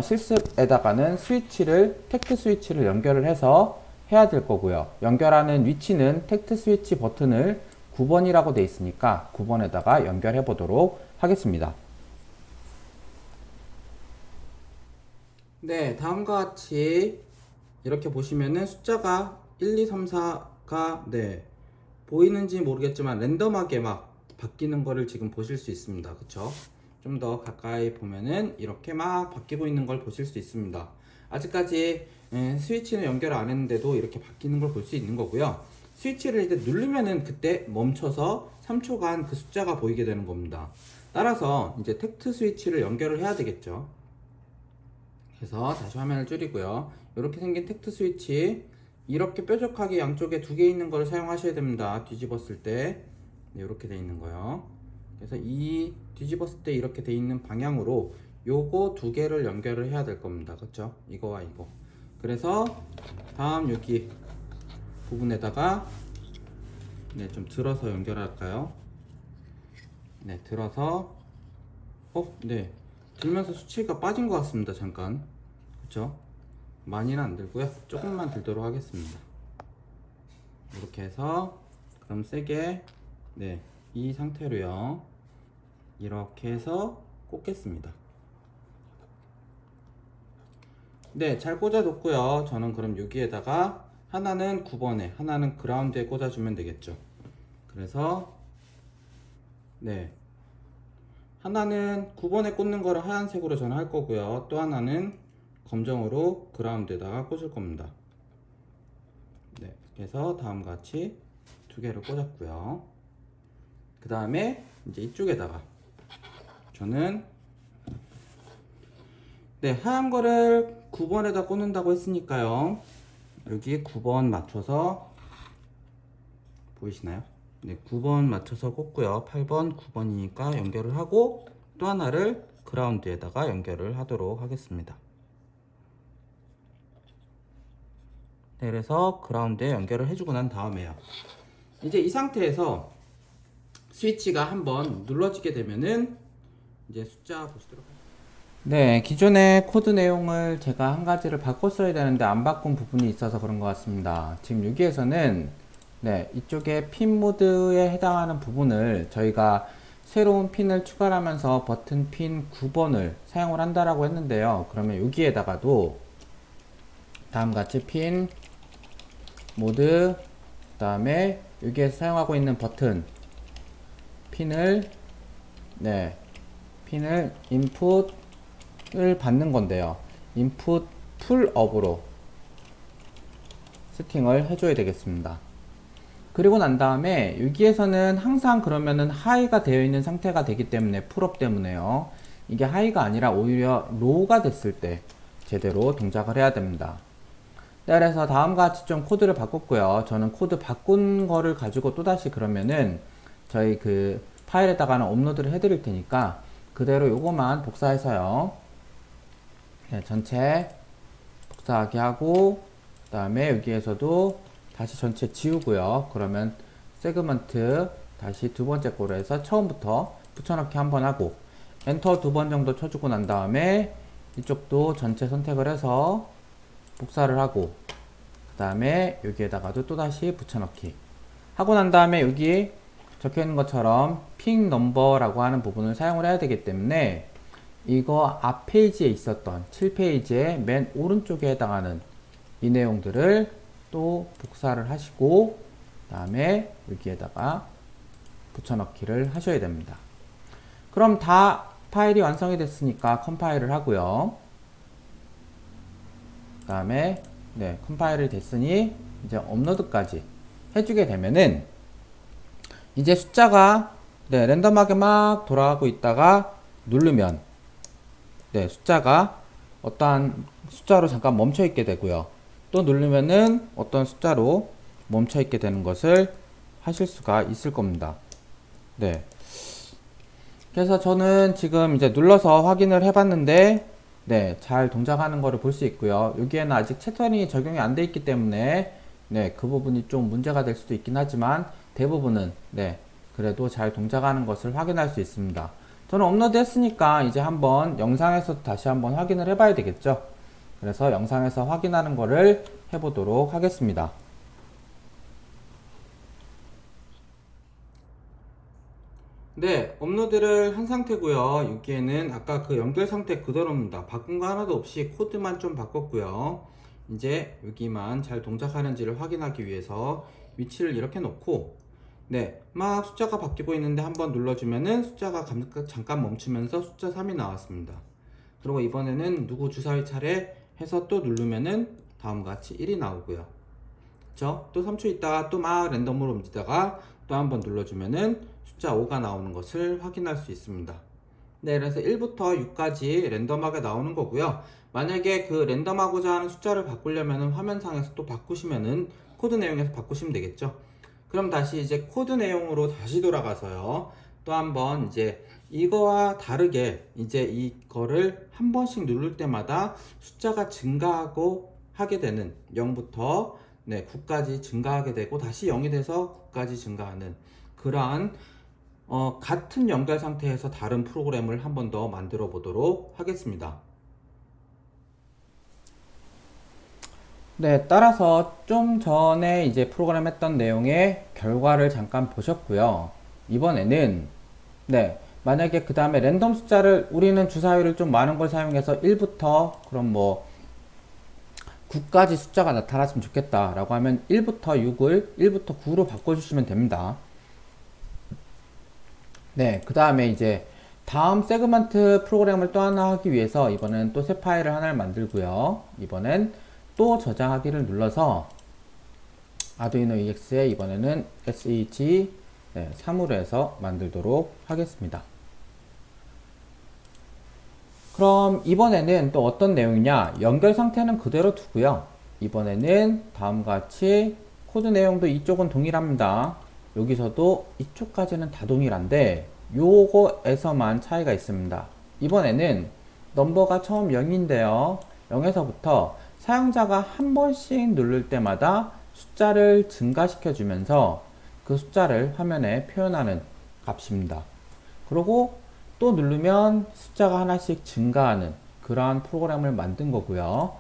실습에다가는 텍트 스위치를 연결을 해서 해야 될 거고요. 연결하는 위치는 텍트 스위치 버튼을 9번이라고 되어 있으니까 9번에다가 연결해 보도록 하겠습니다. 다음과 같이 이렇게 보시면은 숫자가 1, 2, 3, 4가 보이는지 모르겠지만 랜덤하게 막 바뀌는 거를 지금 보실 수 있습니다. 그쵸? 좀 더 가까이 보면은 이렇게 막 바뀌고 있는 걸 보실 수 있습니다. 아직까지 스위치는 연결을 안 했는데도 이렇게 바뀌는 걸 볼 수 있는 거고요. 스위치를 이제 누르면은 그때 멈춰서 3초간 그 숫자가 보이게 되는 겁니다. 따라서 이제 텍트 스위치를 연결을 해야 되겠죠. 그래서 다시 화면을 줄이고요. 이렇게 생긴 텍트 스위치 이렇게 뾰족하게 양쪽에 두 개 있는 걸 사용하셔야 됩니다. 뒤집었을 때 이렇게 돼 있는 거요. 그래서 이 뒤집었을 때 이렇게 돼 있는 방향으로 요거 두 개를 연결을 해야 될 겁니다. 그렇죠? 이거와 이거. 그래서 다음 여기 부분에다가 좀 들어서 연결할까요? 들어서 들면서 수치가 빠진 것 같습니다. 잠깐. 그쵸? 많이는 안 들고요. 조금만 들도록 하겠습니다. 이렇게 해서 그럼 세게 네, 이 상태로요. 이렇게 해서 꽂겠습니다. 네, 잘 꽂아뒀고요. 저는 그럼 여기에다가 하나는 9번에 하나는 그라운드에 꽂아주면 되겠죠. 그래서 네, 하나는 9번에 꽂는 거를 하얀색으로 저는 할 거고요. 또 하나는 검정으로 그라운드에다가 꽂을 겁니다. 네, 그래서 다음과 같이 두 개를 꽂았고요. 그 다음에 이제 이쪽에다가 저는 네, 하얀 거를 9번에다 꽂는다고 했으니까요. 여기 9번 맞춰서 보이시나요? 네, 9번 맞춰서 꽂고요. 8번, 9번이니까 연결을 하고 또 하나를 그라운드에다가 연결을 하도록 하겠습니다. 네, 그래서 그라운드에 연결을 해주고 난 다음에요. 이제 이 상태에서 스위치가 한번 눌러지게 되면은 이제 숫자 보시도록 하겠습니다. 네, 기존의 코드 내용을 제가 한 가지를 바꿨어야 되는데 안 바꾼 부분이 있어서 그런 것 같습니다. 지금 여기에서는 네, 이쪽에 핀 모드에 해당하는 부분을 저희가 새로운 핀을 추가하면서 버튼 핀 9번을 사용을 한다라고 했는데요. 그러면 여기에다가도 다음과 같이 핀 모드, 그 다음에 여기에서 사용하고 있는 버튼 핀을 인풋을 받는 건데요. 인풋 풀업으로 세팅을 해줘야 되겠습니다. 그리고 난 다음에 여기에서는 항상 그러면은 하이가 되어 있는 상태가 되기 때문에 풀업 때문에요. 이게 하이가 아니라 오히려 로우가 됐을 때 제대로 동작을 해야 됩니다. 네, 그래서 다음과 같이 좀 코드를 바꿨고요. 저는 코드 바꾼 거를 가지고 또다시 그러면은 저희 그 파일에다가는 업로드를 해드릴 테니까 그대로 요거만 복사해서요. 네, 전체 복사하기 하고 그 다음에 여기에서도 다시 전체 지우고요. 그러면 세그먼트 다시 두 번째 거로 해서 처음부터 붙여넣기 한번 하고 엔터 두 번 정도 쳐주고 난 다음에 이쪽도 전체 선택을 해서 복사를 하고 그 다음에 여기에다가도 또다시 붙여넣기 하고 난 다음에 여기 적혀 있는 것처럼 핑 넘버라고 하는 부분을 사용을 해야 되기 때문에 이거 앞 페이지에 있었던 7페이지의 맨 오른쪽에 해당하는 이 내용들을 또 복사를 하시고 그 다음에 여기에다가 붙여넣기를 하셔야 됩니다. 그럼 다 파일이 완성이 됐으니까 컴파일을 하고요. 그 다음에 네, 컴파일이 됐으니 이제 업로드까지 해주게 되면은 이제 숫자가 네, 랜덤하게 막 돌아가고 있다가 누르면 네, 숫자가 어떠한 숫자로 잠깐 멈춰 있게 되고요. 또 누르면은 어떤 숫자로 멈춰 있게 되는 것을 하실 수가 있을 겁니다. 네. 그래서 저는 지금 이제 눌러서 확인을 해봤는데 네, 잘 동작하는 거를 볼 수 있고요. 여기에는 아직 채터링이 적용이 안 돼 있기 때문에 네, 그 부분이 좀 문제가 될 수도 있긴 하지만 대부분은 네, 그래도 잘 동작하는 것을 확인할 수 있습니다. 저는 업로드 했으니까 이제 한번 영상에서 다시 한번 확인을 해봐야 되겠죠. 그래서 영상에서 확인하는 거를 해보도록 하겠습니다. 네, 업로드를 한 상태고요. 여기에는 아까 그 연결 상태 그대로입니다. 바꾼 거 하나도 없이 코드만 좀 바꿨고요. 이제 여기만 잘 동작하는지를 확인하기 위해서 위치를 이렇게 놓고 네, 막 숫자가 바뀌고 있는데 한번 눌러주면은 숫자가 잠깐 멈추면서 숫자 3이 나왔습니다. 그리고 이번에는 누구 주사위 차례 해서 또 누르면은 다음과 같이 1이 나오고요. 그쵸? 또 3초 있다가 또 막 랜덤으로 움직이다가 또 한번 눌러주면은 숫자 5가 나오는 것을 확인할 수 있습니다. 네, 그래서 1부터 6까지 랜덤하게 나오는 거고요. 만약에 그 랜덤하고자 하는 숫자를 바꾸려면은 화면상에서 또 바꾸시면은 코드 내용에서 바꾸시면 되겠죠. 그럼 다시 이제 코드 내용으로 다시 돌아가서요. 또 한번 이제 이거와 다르게 이제 이거를 한 번씩 누를 때마다 숫자가 증가하고 하게 되는 0부터 네, 9까지 증가하게 되고 다시 0이 돼서 9까지 증가하는 그러한 같은 연결 상태에서 다른 프로그램을 한 번 더 만들어 보도록 하겠습니다. 네, 따라서 좀 전에 이제 프로그램 했던 내용의 결과를 잠깐 보셨고요. 이번에는 네, 만약에 그 다음에 랜덤 숫자를 우리는 주사위를 좀 많은 걸 사용해서 1부터 그럼 뭐 9까지 숫자가 나타났으면 좋겠다 라고 하면 1부터 6을 1부터 9로 바꿔주시면 됩니다. 네, 그 다음에 이제 다음 세그먼트 프로그램을 또 하나 하기 위해서 이번엔 또 새 파일을 하나를 만들고요. 이번엔 또 저장하기를 눌러서 아두이노 EX에 이번에는 SH 3으로 해서 만들도록 하겠습니다. 그럼 이번에는 또 어떤 내용이냐? 연결 상태는 그대로 두고요. 이번에는 다음과 같이 코드 내용도 이쪽은 동일합니다. 여기서도 이쪽까지는 다 동일한데 요거에서만 차이가 있습니다. 이번에는 넘버가 처음 0인데요. 0에서부터 사용자가 한 번씩 누를 때마다 숫자를 증가시켜 주면서 그 숫자를 화면에 표현하는 값입니다. 그리고 또 누르면 숫자가 하나씩 증가하는 그러한 프로그램을 만든 거고요.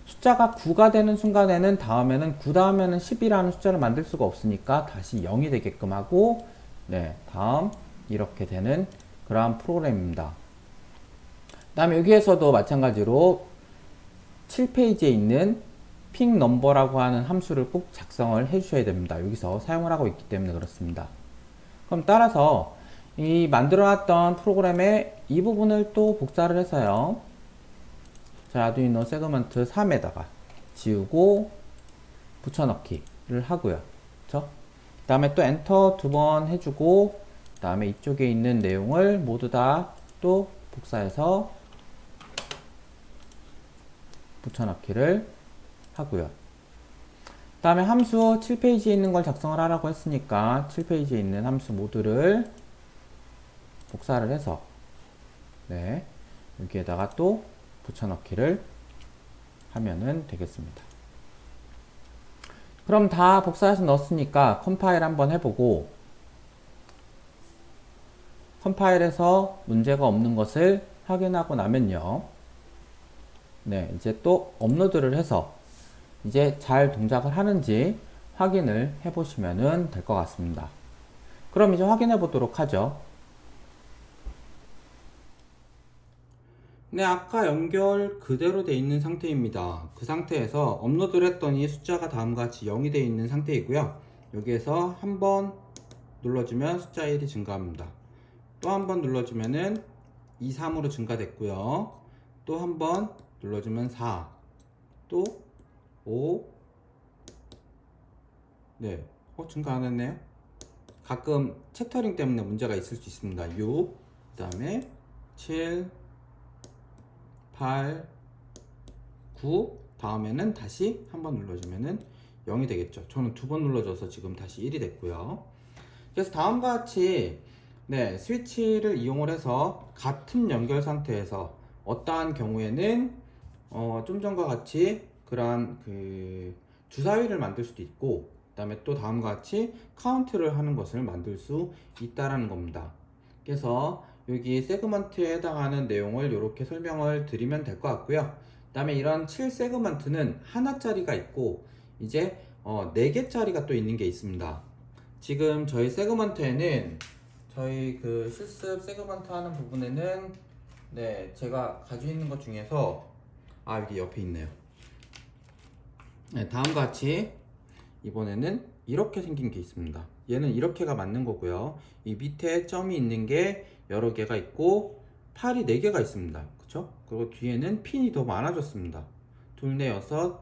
숫자가 9가 되는 순간에는 다음에는 9 다음에는 10이라는 숫자를 만들 수가 없으니까 다시 0이 되게끔 하고 네, 다음 이렇게 되는 그러한 프로그램입니다. 그 다음에 여기에서도 마찬가지로 7페이지에 있는 픽 넘버라고 하는 함수를 꼭 작성을 해 주셔야 됩니다. 여기서 사용을 하고 있기 때문에 그렇습니다. 그럼 따라서 이 만들어놨던 프로그램의 이 부분을 또 복사를 해서요. 자, 아두이노 세그먼트 3에다가 지우고 붙여넣기를 하고요. 그쵸? 그 다음에 또 엔터 두 번 해주고 그 다음에 이쪽에 있는 내용을 모두 다 또 복사해서 붙여넣기를 하고요. 그 다음에 함수 7페이지에 있는 걸 작성을 하라고 했으니까 7페이지에 있는 함수 모두를 복사를 해서 네, 여기에다가 또 붙여넣기를 하면은 되겠습니다. 그럼 다 복사해서 넣었으니까 컴파일 한번 해보고 컴파일에서 문제가 없는 것을 확인하고 나면요. 네, 이제 또 업로드를 해서 이제 잘 동작을 하는지 확인을 해보시면 될 것 같습니다. 그럼 이제 확인해 보도록 하죠. 네, 아까 연결 그대로 돼 있는 상태입니다. 그 상태에서 업로드를 했더니 숫자가 다음과 같이 0이 되어 있는 상태이고요. 여기에서 한번 눌러주면 숫자 1이 증가합니다. 또 한 번 눌러주면은 2, 3으로 증가됐고요. 또 한 번 눌러주면 4, 또 5, 네, 증가 안 했네요. 가끔 챕터링 때문에 문제가 있을 수 있습니다. 6, 그 다음에 7, 8, 9, 다음에는 다시 한번 눌러주면은 0이 되겠죠. 저는 두 번 눌러줘서 지금 다시 1이 됐고요. 그래서 다음과 같이 네, 스위치를 이용을 해서 같은 연결 상태에서 어떠한 경우에는 좀 전과 같이 그러한 그 주사위를 만들 수도 있고 그 다음에 또 다음과 같이 카운트를 하는 것을 만들 수 있다라는 겁니다. 그래서 여기 세그먼트에 해당하는 내용을 이렇게 설명을 드리면 될 것 같고요. 그 다음에 이런 7세그먼트는 하나짜리가 있고 이제 4개짜리가 또 있는 게 있습니다. 지금 저희 세그먼트에는 저희 그 실습 세그먼트 하는 부분에는 네, 제가 가지고 있는 것 중에서 여기 옆에 있네요. 네, 다음과 같이 이번에는 이렇게 생긴 게 있습니다. 얘는 이렇게가 맞는 거고요. 이 밑에 점이 있는 게 여러 개가 있고 팔이 4개가 있습니다. 그쵸? 그리고 뒤에는 핀이 더 많아졌습니다. 둘, 넷, 여섯.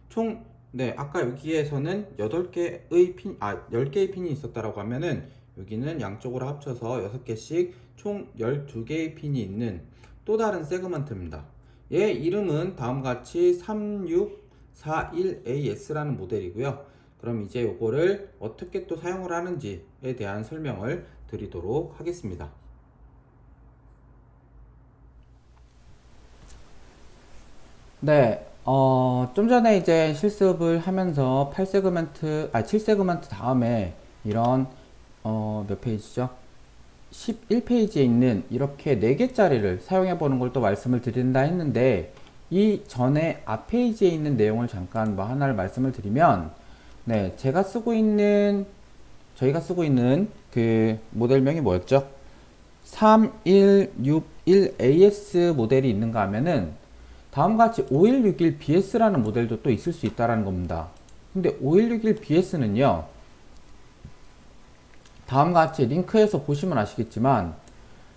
총, 네, 아까 여기에서는 8개의 핀, 10개의 핀이 있었다라고 하면은 여기는 양쪽으로 합쳐서 6개씩 총 12개의 핀이 있는 또 다른 세그먼트입니다. 얘 이름은 다음과 같이 3641AS라는 모델이고요. 그럼 이제 요거를 어떻게 또 사용을 하는지에 대한 설명을 드리도록 하겠습니다. 네, 좀 전에 이제 실습을 하면서 7세그먼트 다음에 이런, 몇 페이지죠? 11페이지에 있는 이렇게 4개짜리를 사용해 보는 걸 또 말씀을 드린다 했는데, 이 전에 앞 페이지에 있는 내용을 잠깐 뭐 하나를 말씀을 드리면, 네, 저희가 쓰고 있는 그 모델명이 뭐였죠? 3161AS 모델이 있는가 하면은 다음과 같이 5161BS라는 모델도 또 있을 수 있다라는 겁니다. 근데 5161BS는요, 다음과 같이 링크에서 보시면 아시겠지만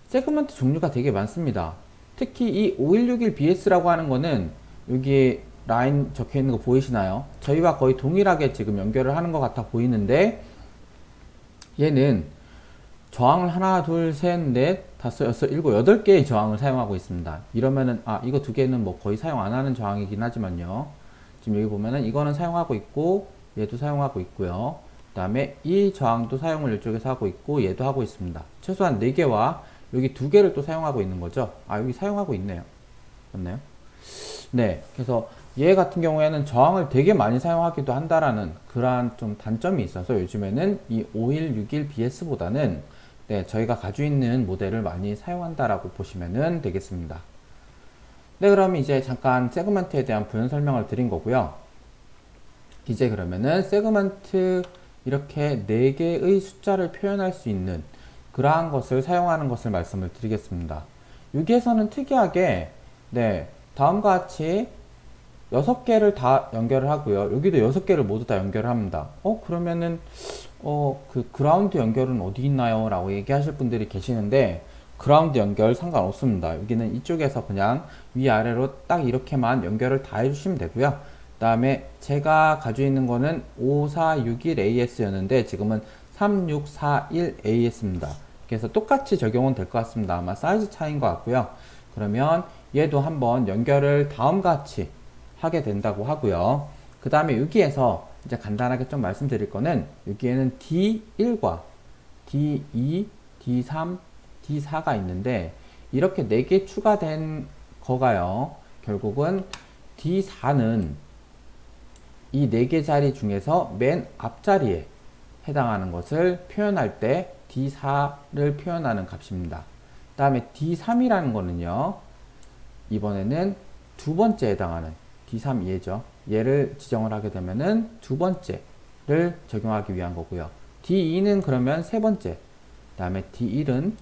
세그먼트 종류가 되게 많습니다. 특히 이 5161BS라고 하는 거는 여기 라인 적혀 있는 거 보이시나요? 저희와 거의 동일하게 지금 연결을 하는 것 같아 보이는데, 얘는 저항을 하나, 둘, 셋, 넷, 다섯, 여섯, 일곱, 8개의 저항을 사용하고 있습니다. 이러면은, 이거 2개는 뭐 거의 사용 안 하는 저항이긴 하지만요. 지금 여기 보면은 이거는 사용하고 있고, 얘도 사용하고 있고요. 그 다음에 이 저항도 사용을 이쪽에서 하고 있고, 얘도 하고 있습니다. 최소한 4개와 여기 2개를 또 사용하고 있는 거죠. 여기 사용하고 있네요. 맞나요? 네. 그래서 얘 같은 경우에는 저항을 되게 많이 사용하기도 한다라는 그러한 좀 단점이 있어서 요즘에는 이 5161BS보다는 네, 저희가 가지고 있는 모델을 많이 사용한다라고 보시면 되겠습니다. 네, 그럼 이제 잠깐 세그먼트에 대한 부연 설명을 드린 거고요. 이제 그러면은 세그먼트 이렇게 4개의 숫자를 표현할 수 있는 그러한 것을 사용하는 것을 말씀을 드리겠습니다. 여기에서는 특이하게 네, 다음과 같이 6개를 다 연결을 하고요. 여기도 6개를 모두 다 연결을 합니다. 그러면은 그 그라운드 연결은 어디 있나요? 라고 얘기하실 분들이 계시는데, 그라운드 연결 상관없습니다. 여기는 이쪽에서 그냥 위아래로 딱 이렇게만 연결을 다 해주시면 되고요. 그 다음에 제가 가지고 있는 거는 5461AS 였는데 지금은 3641AS입니다. 그래서 똑같이 적용은 될 것 같습니다. 아마 사이즈 차이인 것 같고요. 그러면 얘도 한번 연결을 다음과 같이 하게 된다고 하고요. 그 다음에 여기에서 이제 간단하게 좀 말씀드릴 거는, 여기에는 D1과 D2, D3, D4가 있는데 이렇게 4개 추가된 거가요. 결국은 D4는 이 4개 자리 중에서 맨 앞자리에 해당하는 것을 표현할 때 D4를 표현하는 값입니다. 그 다음에 D3이라는 거는요, 이번에는 두 번째에 해당하는 D3 얘죠. 얘를 지정을 하게 되면은 두 번째를 적용하기 위한 거고요. D2는 그러면 세 번째, 그 다음에 D1은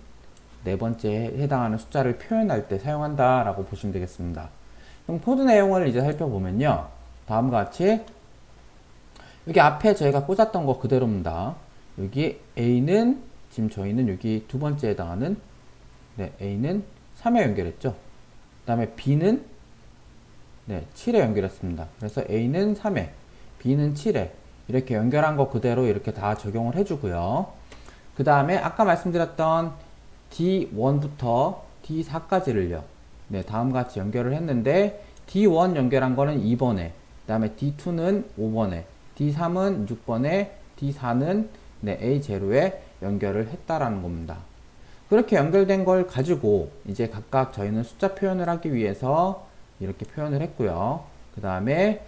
네 번째에 해당하는 숫자를 표현할 때 사용한다 라고 보시면 되겠습니다. 그럼 코드 내용을 이제 살펴보면요, 다음과 같이 여기 앞에 저희가 꽂았던 거 그대로입니다. 여기 A는 지금 저희는 여기 두 번째에 해당하는 A는 3에 연결했죠. 그 다음에 B는 7에 연결했습니다. 그래서 A는 3에, B는 7에 이렇게 연결한 거 그대로 이렇게 다 적용을 해주고요. 그 다음에 아까 말씀드렸던 D1부터 D4까지를요. 다음과 같이 연결을 했는데 D1 연결한 거는 2번에, 그 다음에 D2는 5번에, D3은 6번에, D4는 A0에 연결을 했다라는 겁니다. 그렇게 연결된 걸 가지고 이제 각각 저희는 숫자 표현을 하기 위해서 이렇게 표현을 했고요. 그 다음에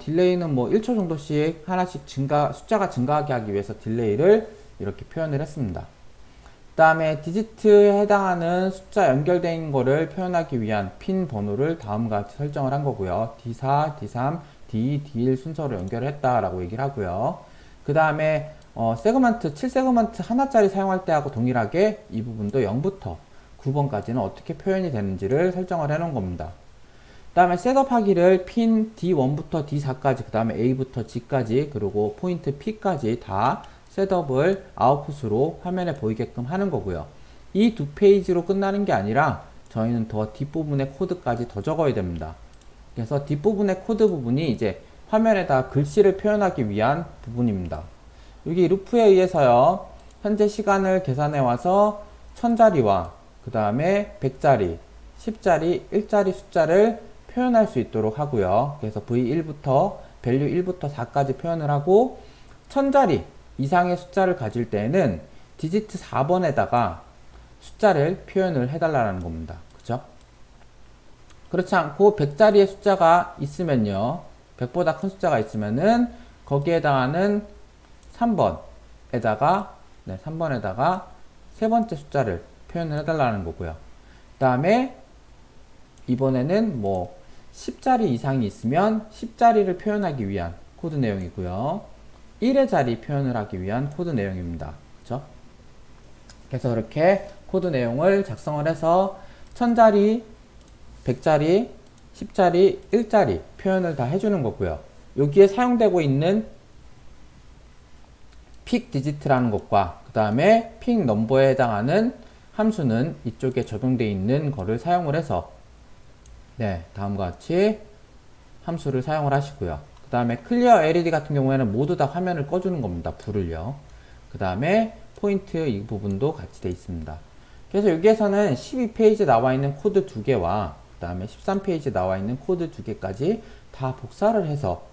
딜레이는 뭐 1초 정도씩 하나씩 숫자가 증가하게 하기 위해서 딜레이를 이렇게 표현을 했습니다. 그 다음에 디지트에 해당하는 숫자 연결된 거를 표현하기 위한 핀 번호를 다음과 같이 설정을 한 거고요. D4, D3, D2, D1 순서로 연결을 했다라고 얘기를 하고요. 그 다음에 세그먼트, 7세그먼트 하나짜리 사용할 때하고 동일하게 이 부분도 0부터 9번까지는 어떻게 표현이 되는지를 설정을 해 놓은 겁니다. 그 다음에 셋업하기를 핀 D1부터 D4까지, 그 다음에 A부터 G까지, 그리고 포인트 P까지 다 셋업을 아웃풋으로 화면에 보이게끔 하는 거고요. 이 두 페이지로 끝나는 게 아니라 저희는 더 뒷부분의 코드까지 더 적어야 됩니다. 그래서 뒷부분의 코드 부분이 이제 화면에다 글씨를 표현하기 위한 부분입니다. 여기 루프에 의해서요, 현재 시간을 계산해 와서 1000자리와 그 다음에 100자리, 10자리, 1자리 숫자를 표현할 수 있도록 하고요. 그래서 V1부터 value 1부터 4까지 표현을 하고, 1000자리 이상의 숫자를 가질 때에는 디지트 4번에다가 숫자를 표현을 해달라는 겁니다. 그죠? 그렇지 않고 100자리의 숫자가 있으면요, 100보다 큰 숫자가 있으면은 거기에 해당하는 3번에다가 세 번째 숫자를 표현을 해달라는 거고요. 그 다음에 이번에는 뭐 10자리 이상이 있으면 10자리를 표현하기 위한 코드 내용이고요. 1의 자리 표현을 하기 위한 코드 내용입니다. 그렇죠? 그래서 그렇게 코드 내용을 작성을 해서 1000자리, 100자리, 10자리, 1자리 표현을 다 해주는 거고요. 여기에 사용되고 있는 픽 디지트라는 것과 그 다음에 픽 넘버에 해당하는 함수는 이쪽에 적용되어 있는 거를 사용을 해서 다음과 같이 함수를 사용을 하시고요. 그 다음에 클리어 LED 같은 경우에는 모두 다 화면을 꺼주는 겁니다. 불을요. 그 다음에 포인트 이 부분도 같이 되어 있습니다. 그래서 여기에서는 12페이지 나와 있는 코드 2개와 그 다음에 13페이지 나와 있는 코드 2개까지 다 복사를 해서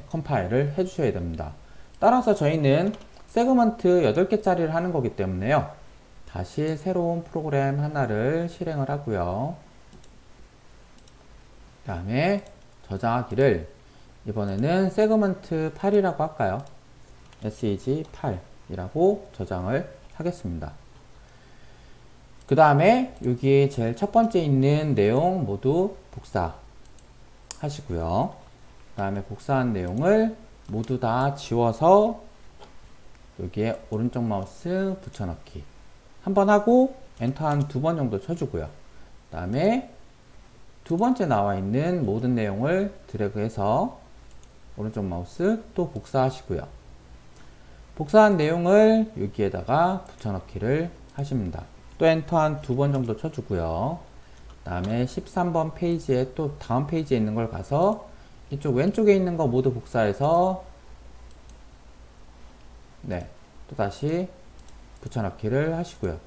컴파일을 해주셔야 됩니다. 따라서 저희는 세그먼트 8개짜리를 하는 거기 때문에요. 다시 새로운 프로그램 하나를 실행을 하고요. 그 다음에 저장하기를 이번에는 세그먼트 8이라고 할까요? SEG8이라고 저장을 하겠습니다. 그 다음에 여기 제일 첫 번째 있는 내용 모두 복사 하시고요. 그 다음에 복사한 내용을 모두 다 지워서 여기에 오른쪽 마우스 붙여넣기 한번 하고 엔터 한 2번 정도 쳐주고요. 그 다음에 두 번째 나와 있는 모든 내용을 드래그해서 오른쪽 마우스 또 복사하시고요. 복사한 내용을 여기에다가 붙여넣기를 하십니다. 또 엔터 한 2번 정도 쳐주고요. 그 다음에 13번 페이지에 또 다음 페이지에 있는 걸 가서 이쪽 왼쪽에 있는 거 모두 복사해서 또 다시 붙여넣기를 하시고요.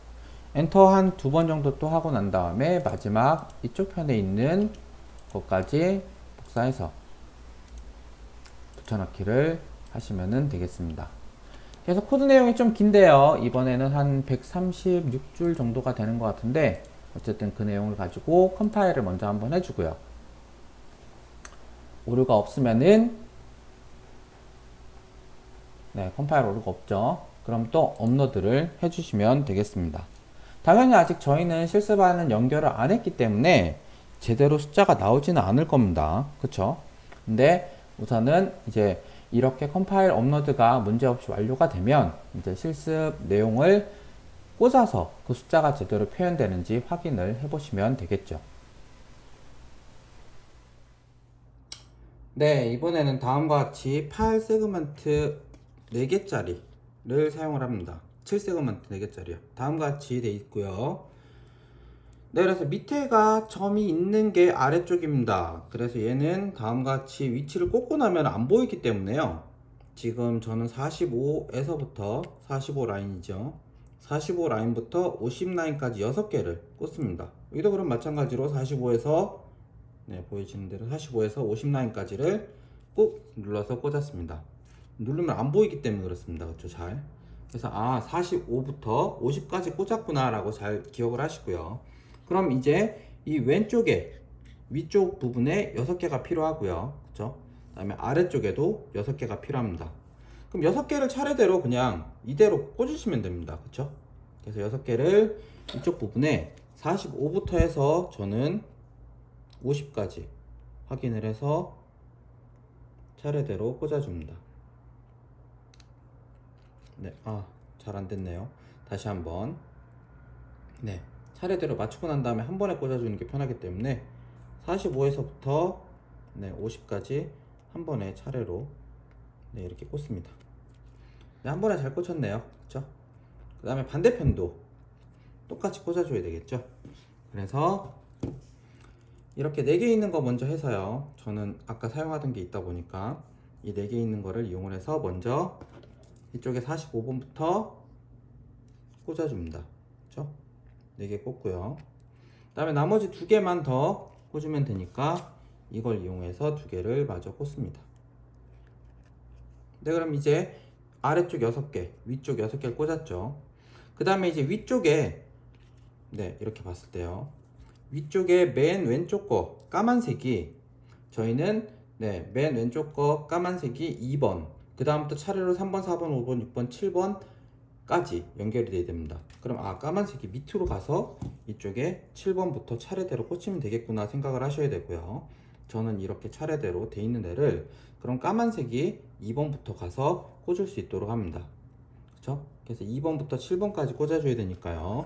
엔터 한 2번 정도 또 하고 난 다음에 마지막 이쪽 편에 있는 것까지 복사해서 붙여넣기를 하시면 되겠습니다. 그래서 코드 내용이 좀 긴데요. 이번에는 한 136줄 정도가 되는 것 같은데 어쨌든 그 내용을 가지고 컴파일을 먼저 한번 해주고요. 오류가 없으면은 컴파일 오류가 없죠. 그럼 또 업로드를 해주시면 되겠습니다. 당연히 아직 저희는 실습반은 연결을 안 했기 때문에 제대로 숫자가 나오지는 않을 겁니다. 그쵸? 근데 우선은 이제 이렇게 컴파일 업로드가 문제없이 완료가 되면 이제 실습 내용을 꽂아서 그 숫자가 제대로 표현되는지 확인을 해보시면 되겠죠. 이번에는 다음과 같이 파일 세그먼트 4개짜리를 사용을 합니다. 7세그먼트 4개짜리요. 다음과 같이 되어 있고요. 그래서 밑에가 점이 있는 게 아래쪽입니다. 그래서 얘는 다음과 같이 위치를 꽂고 나면 안 보이기 때문에요. 지금 저는 45에서부터 45 라인이죠. 45 라인부터 50 라인까지 6개를 꽂습니다. 여기도 그럼 마찬가지로 45에서 보이시는 대로 45에서 50 라인까지를 꾹 눌러서 꽂았습니다. 누르면 안 보이기 때문에 그렇습니다. 그렇죠? 잘. 그래서 45부터 50까지 꽂았구나 라고 잘 기억을 하시고요. 그럼 이제 이 왼쪽에 위쪽 부분에 6개가 필요하고요. 그쵸? 그 다음에 아래쪽에도 6개가 필요합니다. 그럼 6개를 차례대로 그냥 이대로 꽂으시면 됩니다. 그쵸? 그래서 6개를 이쪽 부분에 45부터 해서 저는 50까지 확인을 해서 차례대로 꽂아줍니다. 잘 안됐네요. 다시 한번 차례대로 맞추고 난 다음에 한 번에 꽂아주는 게 편하기 때문에 45에서부터 50까지 한 번에 차례로 이렇게 꽂습니다. 한 번에 잘 꽂혔네요. 그쵸? 그 다음에 반대편도 똑같이 꽂아줘야 되겠죠? 그래서 이렇게 4개 있는 거 먼저 해서요. 저는 아까 사용하던 게 있다 보니까 이 4개 있는 거를 이용을 해서 먼저 이쪽에 45번부터 꽂아줍니다. 그쵸? 4개 꽂고요. 그 다음에 나머지 2개만 더 꽂으면 되니까 이걸 이용해서 2개를 마저 꽂습니다. 그럼 이제 아래쪽 6개, 위쪽 6개를 꽂았죠. 그 다음에 이제 위쪽에 이렇게 봤을 때요. 위쪽에 맨 왼쪽 거 까만색이 저희는 맨 왼쪽 거 까만색이 2번, 그 다음부터 차례로 3번, 4번, 5번, 6번, 7번 까지 연결이 돼야 됩니다. 그럼 까만색이 밑으로 가서 이쪽에 7번부터 차례대로 꽂히면 되겠구나 생각을 하셔야 되고요. 저는 이렇게 차례대로 돼 있는 애를 그럼 까만색이 2번부터 가서 꽂을 수 있도록 합니다. 그렇죠? 그래서 2번부터 7번까지 꽂아줘야 되니까요.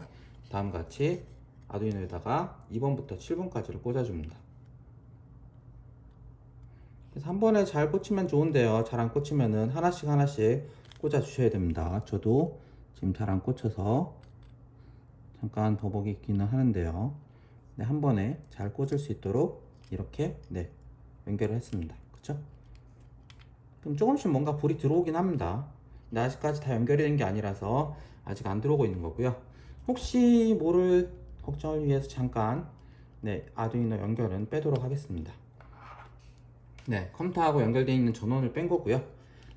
다음과 같이 아두이노에다가 2번부터 7번까지를 꽂아줍니다. 그래서 한 번에 잘 꽂히면 좋은데요. 잘 안 꽂히면은 하나씩 꽂아 주셔야 됩니다. 저도 지금 잘 안 꽂혀서 잠깐 버벅이 있기는 하는데요. 네, 한 번에 잘 꽂을 수 있도록 이렇게 연결을 했습니다. 그쵸? 그럼 조금씩 뭔가 불이 들어오긴 합니다. 근데 아직까지 다 연결이 된 게 아니라서 아직 안 들어오고 있는 거고요. 혹시 모를 걱정을 위해서 잠깐 아두이노 연결은 빼도록 하겠습니다. 컴퓨터하고 연결되어 있는 전원을 뺀 거고요.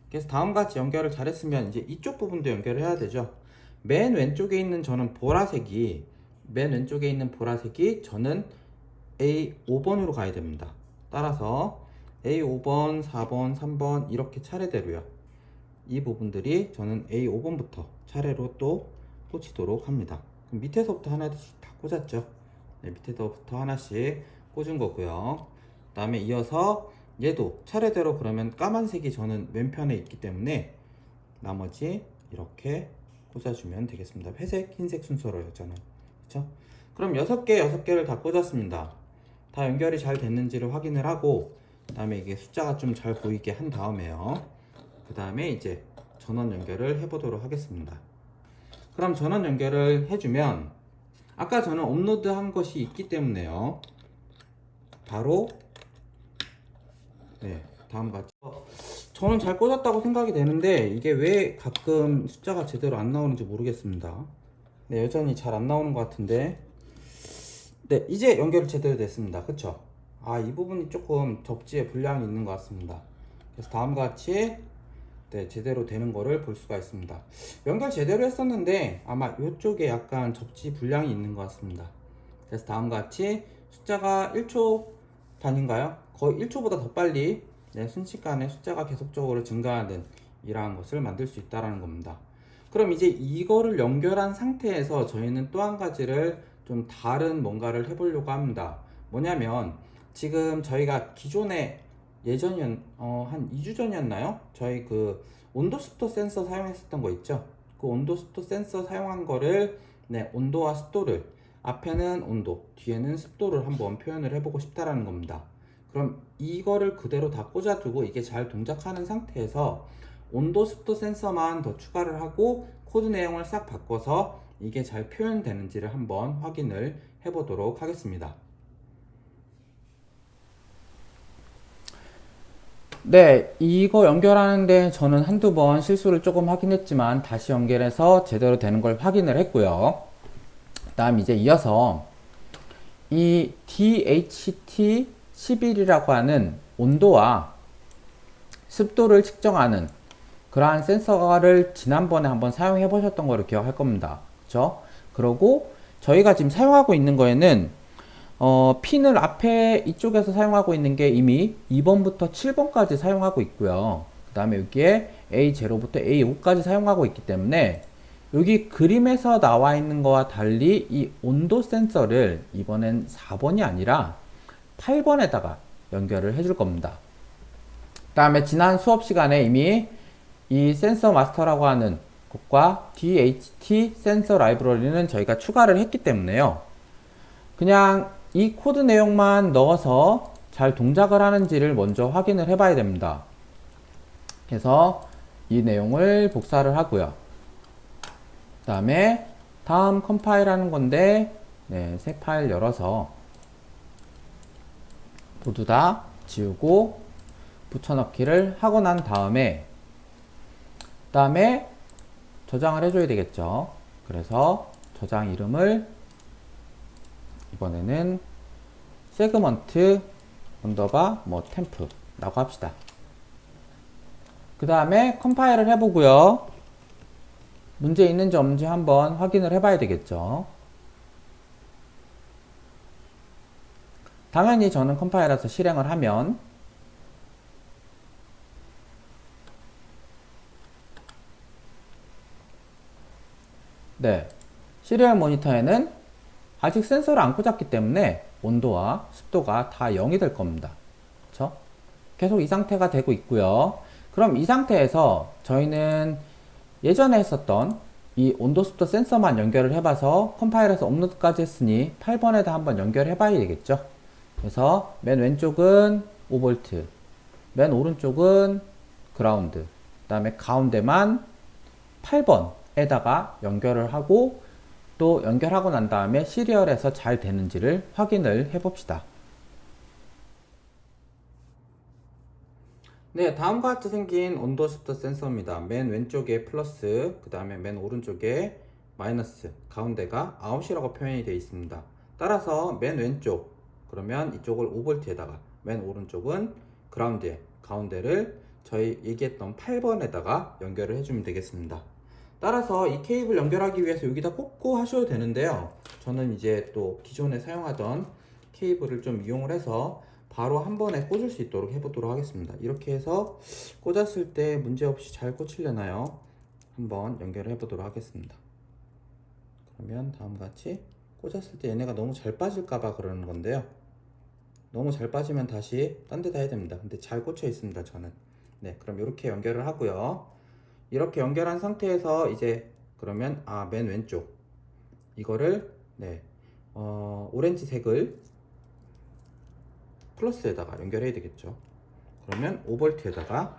그래서 다음과 같이 연결을 잘했으면 이제 이쪽 부분도 연결을 해야 되죠. 맨 왼쪽에 있는 저는 보라색이 저는 A5번으로 가야 됩니다. 따라서 A5번, 4번, 3번 이렇게 차례대로요. 이 부분들이 저는 A5번부터 차례로 또 꽂히도록 합니다. 그럼 밑에서부터 하나씩 다 꽂았죠. 밑에서부터 하나씩 꽂은 거고요. 그 다음에 이어서 얘도 차례대로 그러면 까만색이 저는 왼편에 있기 때문에 나머지 이렇게 꽂아주면 되겠습니다. 회색, 흰색 순서로요, 저는. 그쵸? 그럼 6개를 다 꽂았습니다. 다 연결이 잘 됐는지를 확인을 하고, 그 다음에 이게 숫자가 좀 잘 보이게 한 다음에요. 그 다음에 이제 전원 연결을 해보도록 하겠습니다. 그럼 전원 연결을 해주면, 아까 저는 업로드 한 것이 있기 때문에요. 바로 다음과 같이 저는 잘 꽂았다고 생각이 되는데 이게 왜 가끔 숫자가 제대로 안 나오는지 모르겠습니다. 여전히 잘 안 나오는 것 같은데 이제 연결이 제대로 됐습니다. 그쵸? 이 부분이 조금 접지에 불량이 있는 것 같습니다. 그래서 다음과 같이 제대로 되는 거를 볼 수가 있습니다. 연결 제대로 했었는데 아마 이쪽에 약간 접지 불량이 있는 것 같습니다. 그래서 다음과 같이 숫자가 1초 단인가요? 거의 1초보다 더 빨리 순식간에 숫자가 계속적으로 증가하는 이러한 것을 만들 수 있다는 겁니다. 그럼 이제 이거를 연결한 상태에서 저희는 또 한 가지를 좀 다른 뭔가를 해보려고 합니다. 뭐냐면 지금 저희가 기존에 한 2주 전이었나요? 저희 그 온도 습도 센서 사용했었던 거 있죠? 그 온도 습도 센서 사용한 거를 온도와 습도를 앞에는 온도, 뒤에는 습도를 한번 표현을 해보고 싶다라는 겁니다. 그럼 이거를 그대로 다 꽂아두고 이게 잘 동작하는 상태에서 온도, 습도 센서만 더 추가를 하고 코드 내용을 싹 바꿔서 이게 잘 표현되는지를 한번 확인을 해보도록 하겠습니다. 이거 연결하는데 저는 한두 번 실수를 조금 하긴 했지만 다시 연결해서 제대로 되는 걸 확인을 했고요. 그 다음 이제 이어서 이 DHT11이라고 하는 온도와 습도를 측정하는 그러한 센서를 지난번에 한번 사용해 보셨던 거를 기억할 겁니다. 그쵸? 그리고 저희가 지금 사용하고 있는 거에는 핀을 앞에 이쪽에서 사용하고 있는 게 이미 2번부터 7번까지 사용하고 있고요. 그 다음에 여기에 A0부터 A5까지 사용하고 있기 때문에 여기 그림에서 나와 있는 거와 달리 이 온도 센서를 이번엔 4번이 아니라 8번에다가 연결을 해줄 겁니다. 그 다음에 지난 수업 시간에 이미 이 센서 마스터라고 하는 것과 DHT 센서 라이브러리는 저희가 추가를 했기 때문에요. 그냥 이 코드 내용만 넣어서 잘 동작을 하는지를 먼저 확인을 해 봐야 됩니다. 그래서 이 내용을 복사를 하고요. 그 다음에 다음 컴파일 하는 건데 새 파일 열어서 모두 다 지우고 붙여넣기를 하고 난 다음에 그 다음에 저장을 해줘야 되겠죠. 그래서 저장 이름을 이번에는 세그먼트 언더바 템프 라고 합시다. 그 다음에 컴파일을 해보고요. 문제 있는지 없는지 한번 확인을 해봐야 되겠죠. 당연히 저는 컴파일해서 실행을 하면 네, 시리얼 모니터에는 아직 센서를 안 꽂았기 때문에 온도와 습도가 다 0이 될 겁니다. 그렇죠? 계속 이 상태가 되고 있고요. 그럼 이 상태에서 저희는 예전에 했었던 이 온도 습도 센서만 연결을 해봐서 컴파일해서 업로드까지 했으니 8번에다 한번 연결해 봐야 되겠죠. 그래서 맨 왼쪽은 5V, 맨 오른쪽은 그라운드, 그 다음에 가운데만 8번에다가 연결을 하고 또 연결하고 난 다음에 시리얼에서 잘 되는지를 확인을 해 봅시다. 네, 다음과 같이 생긴 온도 습도 센서입니다. 맨 왼쪽에 플러스, 그 다음에 맨 오른쪽에 마이너스, 가운데가 9시라고 표현이 되어 있습니다. 따라서 맨 왼쪽, 그러면 이쪽을 5V에다가, 맨 오른쪽은 그라운드에, 가운데를 저희 얘기했던 8번에다가 연결을 해주면 되겠습니다. 따라서 이 케이블 연결하기 위해서 여기다 꽂고 하셔도 되는데요. 저는 이제 또 기존에 사용하던 케이블을 좀 이용을 해서 바로 한 번에 꽂을 수 있도록 해보도록 하겠습니다. 이렇게 해서 꽂았을 때 문제없이 잘 꽂히려나요? 한번 연결을 해보도록 하겠습니다. 그러면 다음과 같이 꽂았을 때 얘네가 너무 잘 빠질까봐 그러는 건데요. 너무 잘 빠지면 다시 딴 데다 해야 됩니다. 근데 잘 꽂혀 있습니다, 저는. 네, 그럼 이렇게 연결을 하고요. 이렇게 연결한 상태에서 이제 그러면 맨 왼쪽 이거를 오렌지색을 플러스에다가 연결해야 되겠죠. 그러면 5V에다가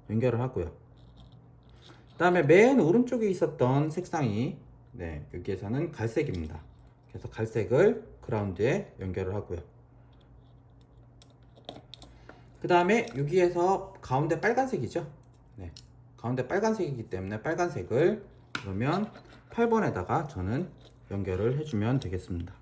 연결을 하고요. 그 다음에 맨 오른쪽에 있었던 색상이 여기에서는 갈색입니다. 그래서 갈색을 그라운드에 연결을 하고요. 그 다음에 여기에서 가운데 빨간색이죠. 가운데 빨간색이기 때문에 빨간색을 그러면 8번에다가 저는 연결을 해주면 되겠습니다.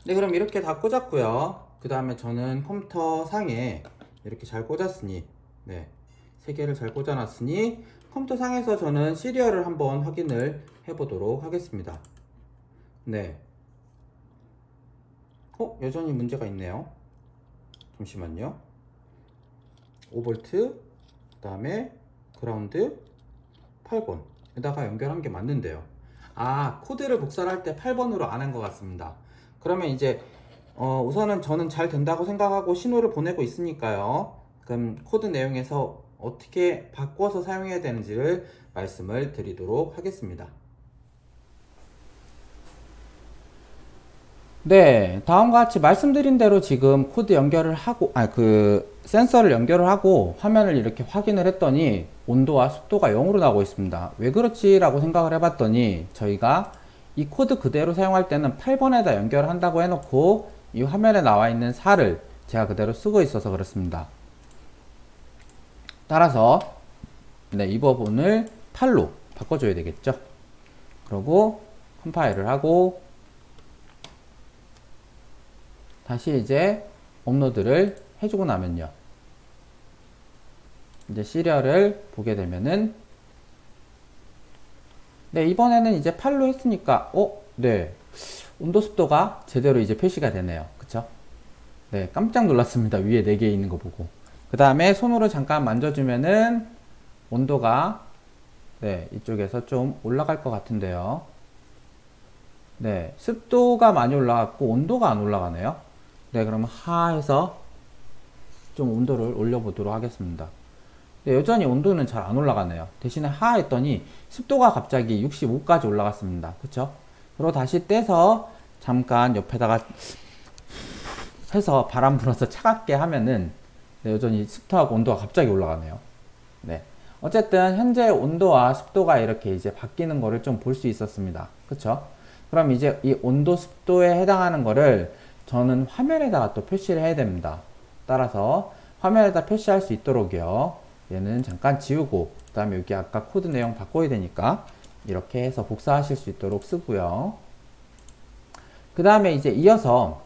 네, 그럼 이렇게 다 꽂았고요. 그 다음에 저는 컴퓨터 상에 이렇게 잘 꽂았으니 3개를 잘 꽂아놨으니 컴퓨터 상에서 저는 시리얼을 한번 확인을 해보도록 하겠습니다. 여전히 문제가 있네요. 잠시만요. 5V, 그 다음에 그라운드 8번에다가 연결한 게 맞는데요. 코드를 복사를 할 때 8번으로 안 한 것 같습니다. 그러면 이제 우선은 저는 잘 된다고 생각하고 신호를 보내고 있으니까요. 그럼 코드 내용에서 어떻게 바꿔서 사용해야 되는지를 말씀을 드리도록 하겠습니다. 네, 다음과 같이 말씀드린 대로 지금 코드 연결을 하고, 센서를 연결을 하고 화면을 이렇게 확인을 했더니 온도와 습도가 0으로 나오고 있습니다. 왜 그렇지라고 생각을 해봤더니 저희가 이 코드 그대로 사용할 때는 8번에다 연결을 한다고 해놓고 이 화면에 나와 있는 4를 제가 그대로 쓰고 있어서 그렇습니다. 따라서 이 부분을 8로 바꿔줘야 되겠죠. 그리고 컴파일을 하고 다시 이제 업로드를 해주고 나면요. 이제 시리얼을 보게 되면은 이번에는 이제 8로 했으니까 온도 습도가 제대로 이제 표시가 되네요. 그쵸? 깜짝 놀랐습니다. 위에 4개 있는 거 보고. 그 다음에 손으로 잠깐 만져주면은 온도가 이쪽에서 좀 올라갈 것 같은데요. 습도가 많이 올라갔고 온도가 안 올라가네요. 그러면 하에서 좀 온도를 올려보도록 하겠습니다. 여전히 온도는 잘 안 올라가네요. 대신에 하 했더니 습도가 갑자기 65까지 올라갔습니다. 그쵸? 그리고 다시 떼서 잠깐 옆에다가 해서 바람 불어서 차갑게 하면은 여전히 습도하고 온도가 갑자기 올라가네요. 어쨌든 현재 온도와 습도가 이렇게 이제 바뀌는 거를 좀 볼 수 있었습니다. 그쵸? 그럼 이제 이 온도 습도에 해당하는 거를 저는 화면에다가 또 표시를 해야 됩니다. 따라서 화면에다 표시할 수 있도록요. 얘는 잠깐 지우고 그 다음에 여기 아까 코드 내용 바꿔야 되니까 이렇게 해서 복사하실 수 있도록 쓰고요. 그 다음에 이제 이어서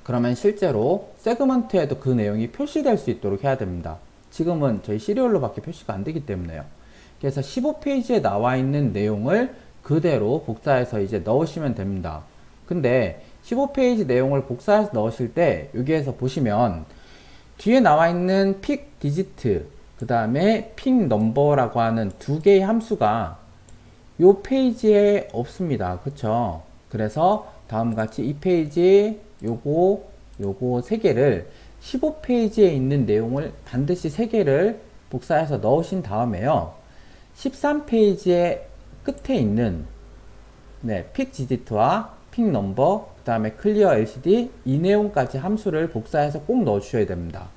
그러면 실제로 세그먼트에도 그 내용이 표시될 수 있도록 해야 됩니다. 지금은 저희 시리얼로 밖에 표시가 안 되기 때문에요. 그래서 15페이지에 나와 있는 내용을 그대로 복사해서 이제 넣으시면 됩니다. 근데 15페이지 내용을 복사해서 넣으실 때 여기에서 보시면 뒤에 나와 있는 픽 디지트 그 다음에 픽 넘버라고 하는 두 개의 함수가 요 페이지에 없습니다. 그쵸? 그래서 다음과 같이 이 페이지 요거 세 개를 15페이지에 있는 내용을 반드시 세 개를 복사해서 넣으신 다음에요. 13페이지의 끝에 있는 픽 디지트와 픽 넘버, 그 다음에 클리어 LCD 이 내용까지 함수를 복사해서 꼭 넣어 주셔야 됩니다.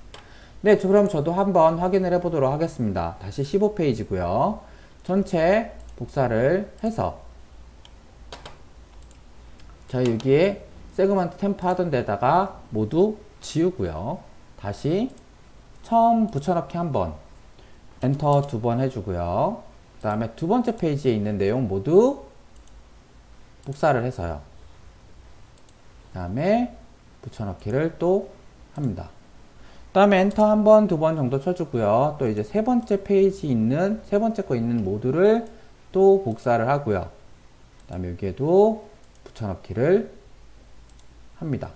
네, 그럼 저도 한번 확인을 해 보도록 하겠습니다. 다시 15페이지고요. 전체 복사를 해서 자, 여기에 세그먼트 템프 하던 데다가 모두 지우고요. 다시 처음 붙여넣기 한번 엔터 두 번 해주고요. 그 다음에 두 번째 페이지에 있는 내용 모두 복사를 해서요. 그 다음에 붙여넣기를 또 합니다. 그 다음에 엔터 한 번, 두 번 정도 쳐주고요. 또 이제 세 번째 페이지 있는, 세 번째 거 있는 모두를 또 복사를 하고요. 그 다음에 여기에도 붙여넣기를 합니다.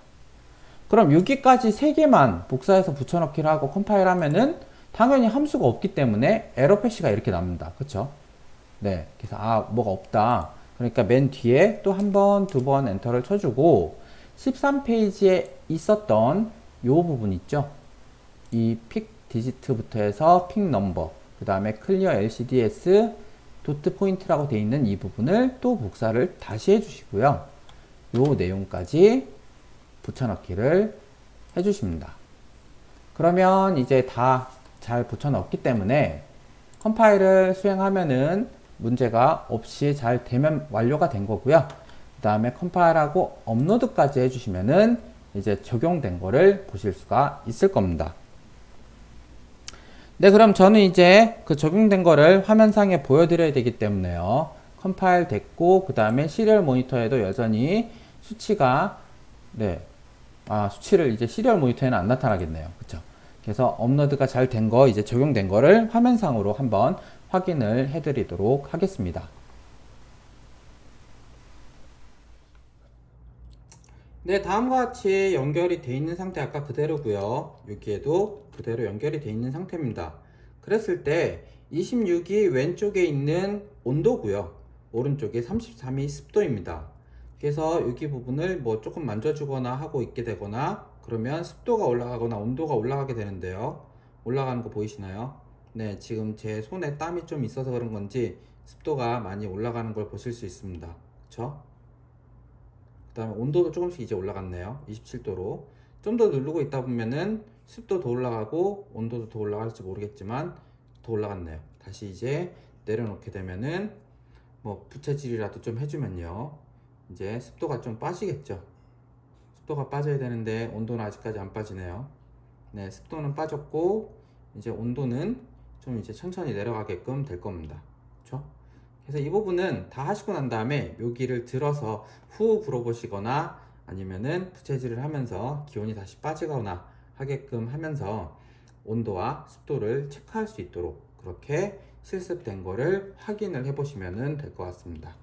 그럼 여기까지 세 개만 복사해서 붙여넣기를 하고 컴파일 하면은 당연히 함수가 없기 때문에 에러 패시가 이렇게 납니다. 그쵸? 네. 그래서 뭐가 없다. 그러니까 맨 뒤에 또 한 번, 두 번 엔터를 쳐주고 13페이지에 있었던 요 부분 있죠? 이 픽 디지트부터 해서 픽 넘버, 그 다음에 클리어 LCDS 도트 포인트라고 되어 있는 이 부분을 또 복사를 다시 해주시고요. 요 내용까지 붙여넣기를 해주십니다. 그러면 이제 다 잘 붙여넣었기 때문에 컴파일을 수행하면은 문제가 없이 잘 되면 완료가 된 거고요. 그 다음에 컴파일하고 업로드까지 해주시면은 이제 적용된 거를 보실 수가 있을 겁니다. 네, 그럼 저는 이제 그 적용된 거를 화면상에 보여드려야 되기 때문에요. 컴파일 됐고, 그 다음에 시리얼 모니터에도 여전히 수치가, 수치를 이제 시리얼 모니터에는 안 나타나겠네요. 그쵸? 그래서 업로드가 잘 된 거, 이제 적용된 거를 화면상으로 한번 확인을 해드리도록 하겠습니다. 네, 다음과 같이 연결이 되어 있는 상태 아까 그대로고요. 여기에도 그대로 연결이 되어 있는 상태입니다. 그랬을 때 26이 왼쪽에 있는 온도고요. 오른쪽에 33이 습도입니다. 그래서 여기 부분을 뭐 조금 만져주거나 하고 있게 되거나 그러면 습도가 올라가거나 온도가 올라가게 되는데요. 올라가는 거 보이시나요? 네, 지금 제 손에 땀이 좀 있어서 그런 건지 습도가 많이 올라가는 걸 보실 수 있습니다. 그쵸? 그 다음에 온도도 조금씩 이제 올라갔네요. 27도로. 좀 더 누르고 있다 보면은 습도 더 올라가고 온도도 더 올라갈지 모르겠지만 더 올라갔네요. 다시 이제 내려놓게 되면은 뭐 부채질이라도 좀 해주면요. 이제 습도가 좀 빠지겠죠. 습도가 빠져야 되는데 온도는 아직까지 안 빠지네요. 네, 습도는 빠졌고 이제 온도는 좀 이제 천천히 내려가게끔 될 겁니다. 그렇죠? 그래서 이 부분은 다 하시고 난 다음에 여기를 들어서 후 불어보시거나 아니면은 부채질을 하면서 기온이 다시 빠지거나 하게끔 하면서 온도와 습도를 체크할 수 있도록 그렇게 실습된 거를 확인을 해 보시면 될 것 같습니다.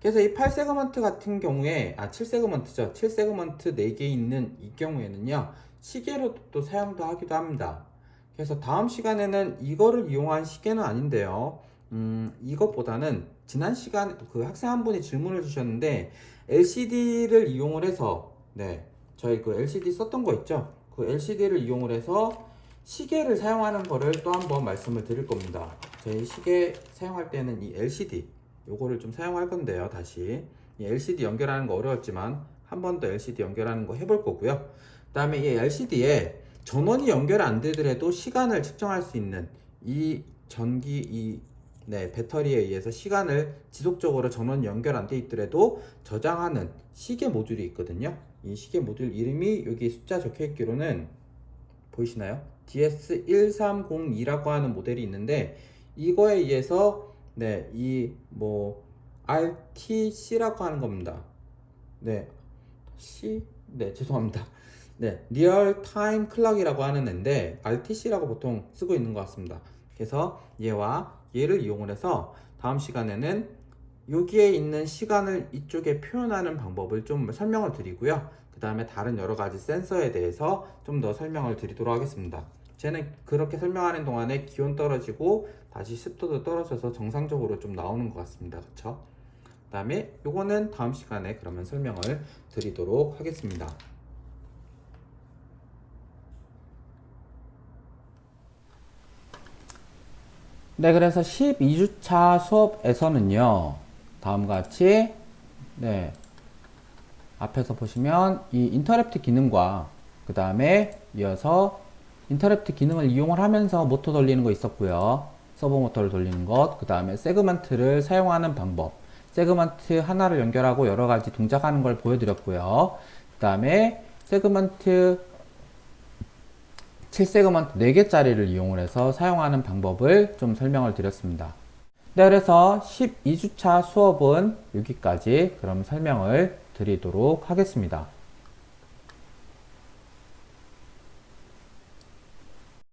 그래서 이 8세그먼트 같은 경우에 7세그먼트죠. 7세그먼트 4개 있는 이 경우에는요. 시계로 또 사용도 하기도 합니다. 그래서 다음 시간에는 이거를 이용한 시계는 아닌데요. 이것보다는 지난 시간 그 학생 한 분이 질문을 주셨는데 LCD를 이용을 해서 저희 그 LCD 썼던 거 있죠. 그 LCD를 이용을 해서 시계를 사용하는 거를 또 한번 말씀을 드릴 겁니다. 저희 시계 사용할 때는 이 LCD 요거를 좀 사용할 건데요. 다시 이 LCD 연결하는 거 어려웠지만 한 번 더 LCD 연결하는 거 해볼 거고요. 그 다음에 이 LCD에 전원이 연결 안 되더라도 시간을 측정할 수 있는 이 전기 배터리에 의해서 시간을 지속적으로 전원이 연결 안 돼 있더라도 저장하는 시계 모듈이 있거든요. 이 시계 모듈 이름이 여기 숫자 적혀 있기로는 보이시나요? DS1302라고 하는 모델이 있는데 이거에 의해서 이 뭐 RTC라고 하는 겁니다. 죄송합니다. 리얼 타임 클럭이라고 하는 앤데 RTC라고 보통 쓰고 있는 것 같습니다. 그래서 얘와 얘를 이용을 해서 다음 시간에는 여기에 있는 시간을 이쪽에 표현하는 방법을 좀 설명을 드리고요. 그 다음에 다른 여러 가지 센서에 대해서 좀 더 설명을 드리도록 하겠습니다. 쟤는 그렇게 설명하는 동안에 기온 떨어지고 다시 습도도 떨어져서 정상적으로 좀 나오는 것 같습니다. 그쵸? 그 다음에 요거는 다음 시간에 그러면 설명을 드리도록 하겠습니다. 네, 그래서 12주차 수업에서는요, 다음과 같이, 네, 앞에서 보시면 이 인터랩트 기능과 그 다음에 이어서 인터랩트 기능을 이용을 하면서 모터 돌리는 거 있었고요. 서버 모터를 돌리는 것, 그 다음에 세그먼트를 사용하는 방법, 세그먼트 하나를 연결하고 여러 가지 동작하는 걸 보여드렸고요. 그 다음에 세그먼트 7세그먼트 4개짜리를 이용을 해서 사용하는 방법을 좀 설명을 드렸습니다. 네, 그래서 12주차 수업은 여기까지 그럼 설명을 드리도록 하겠습니다.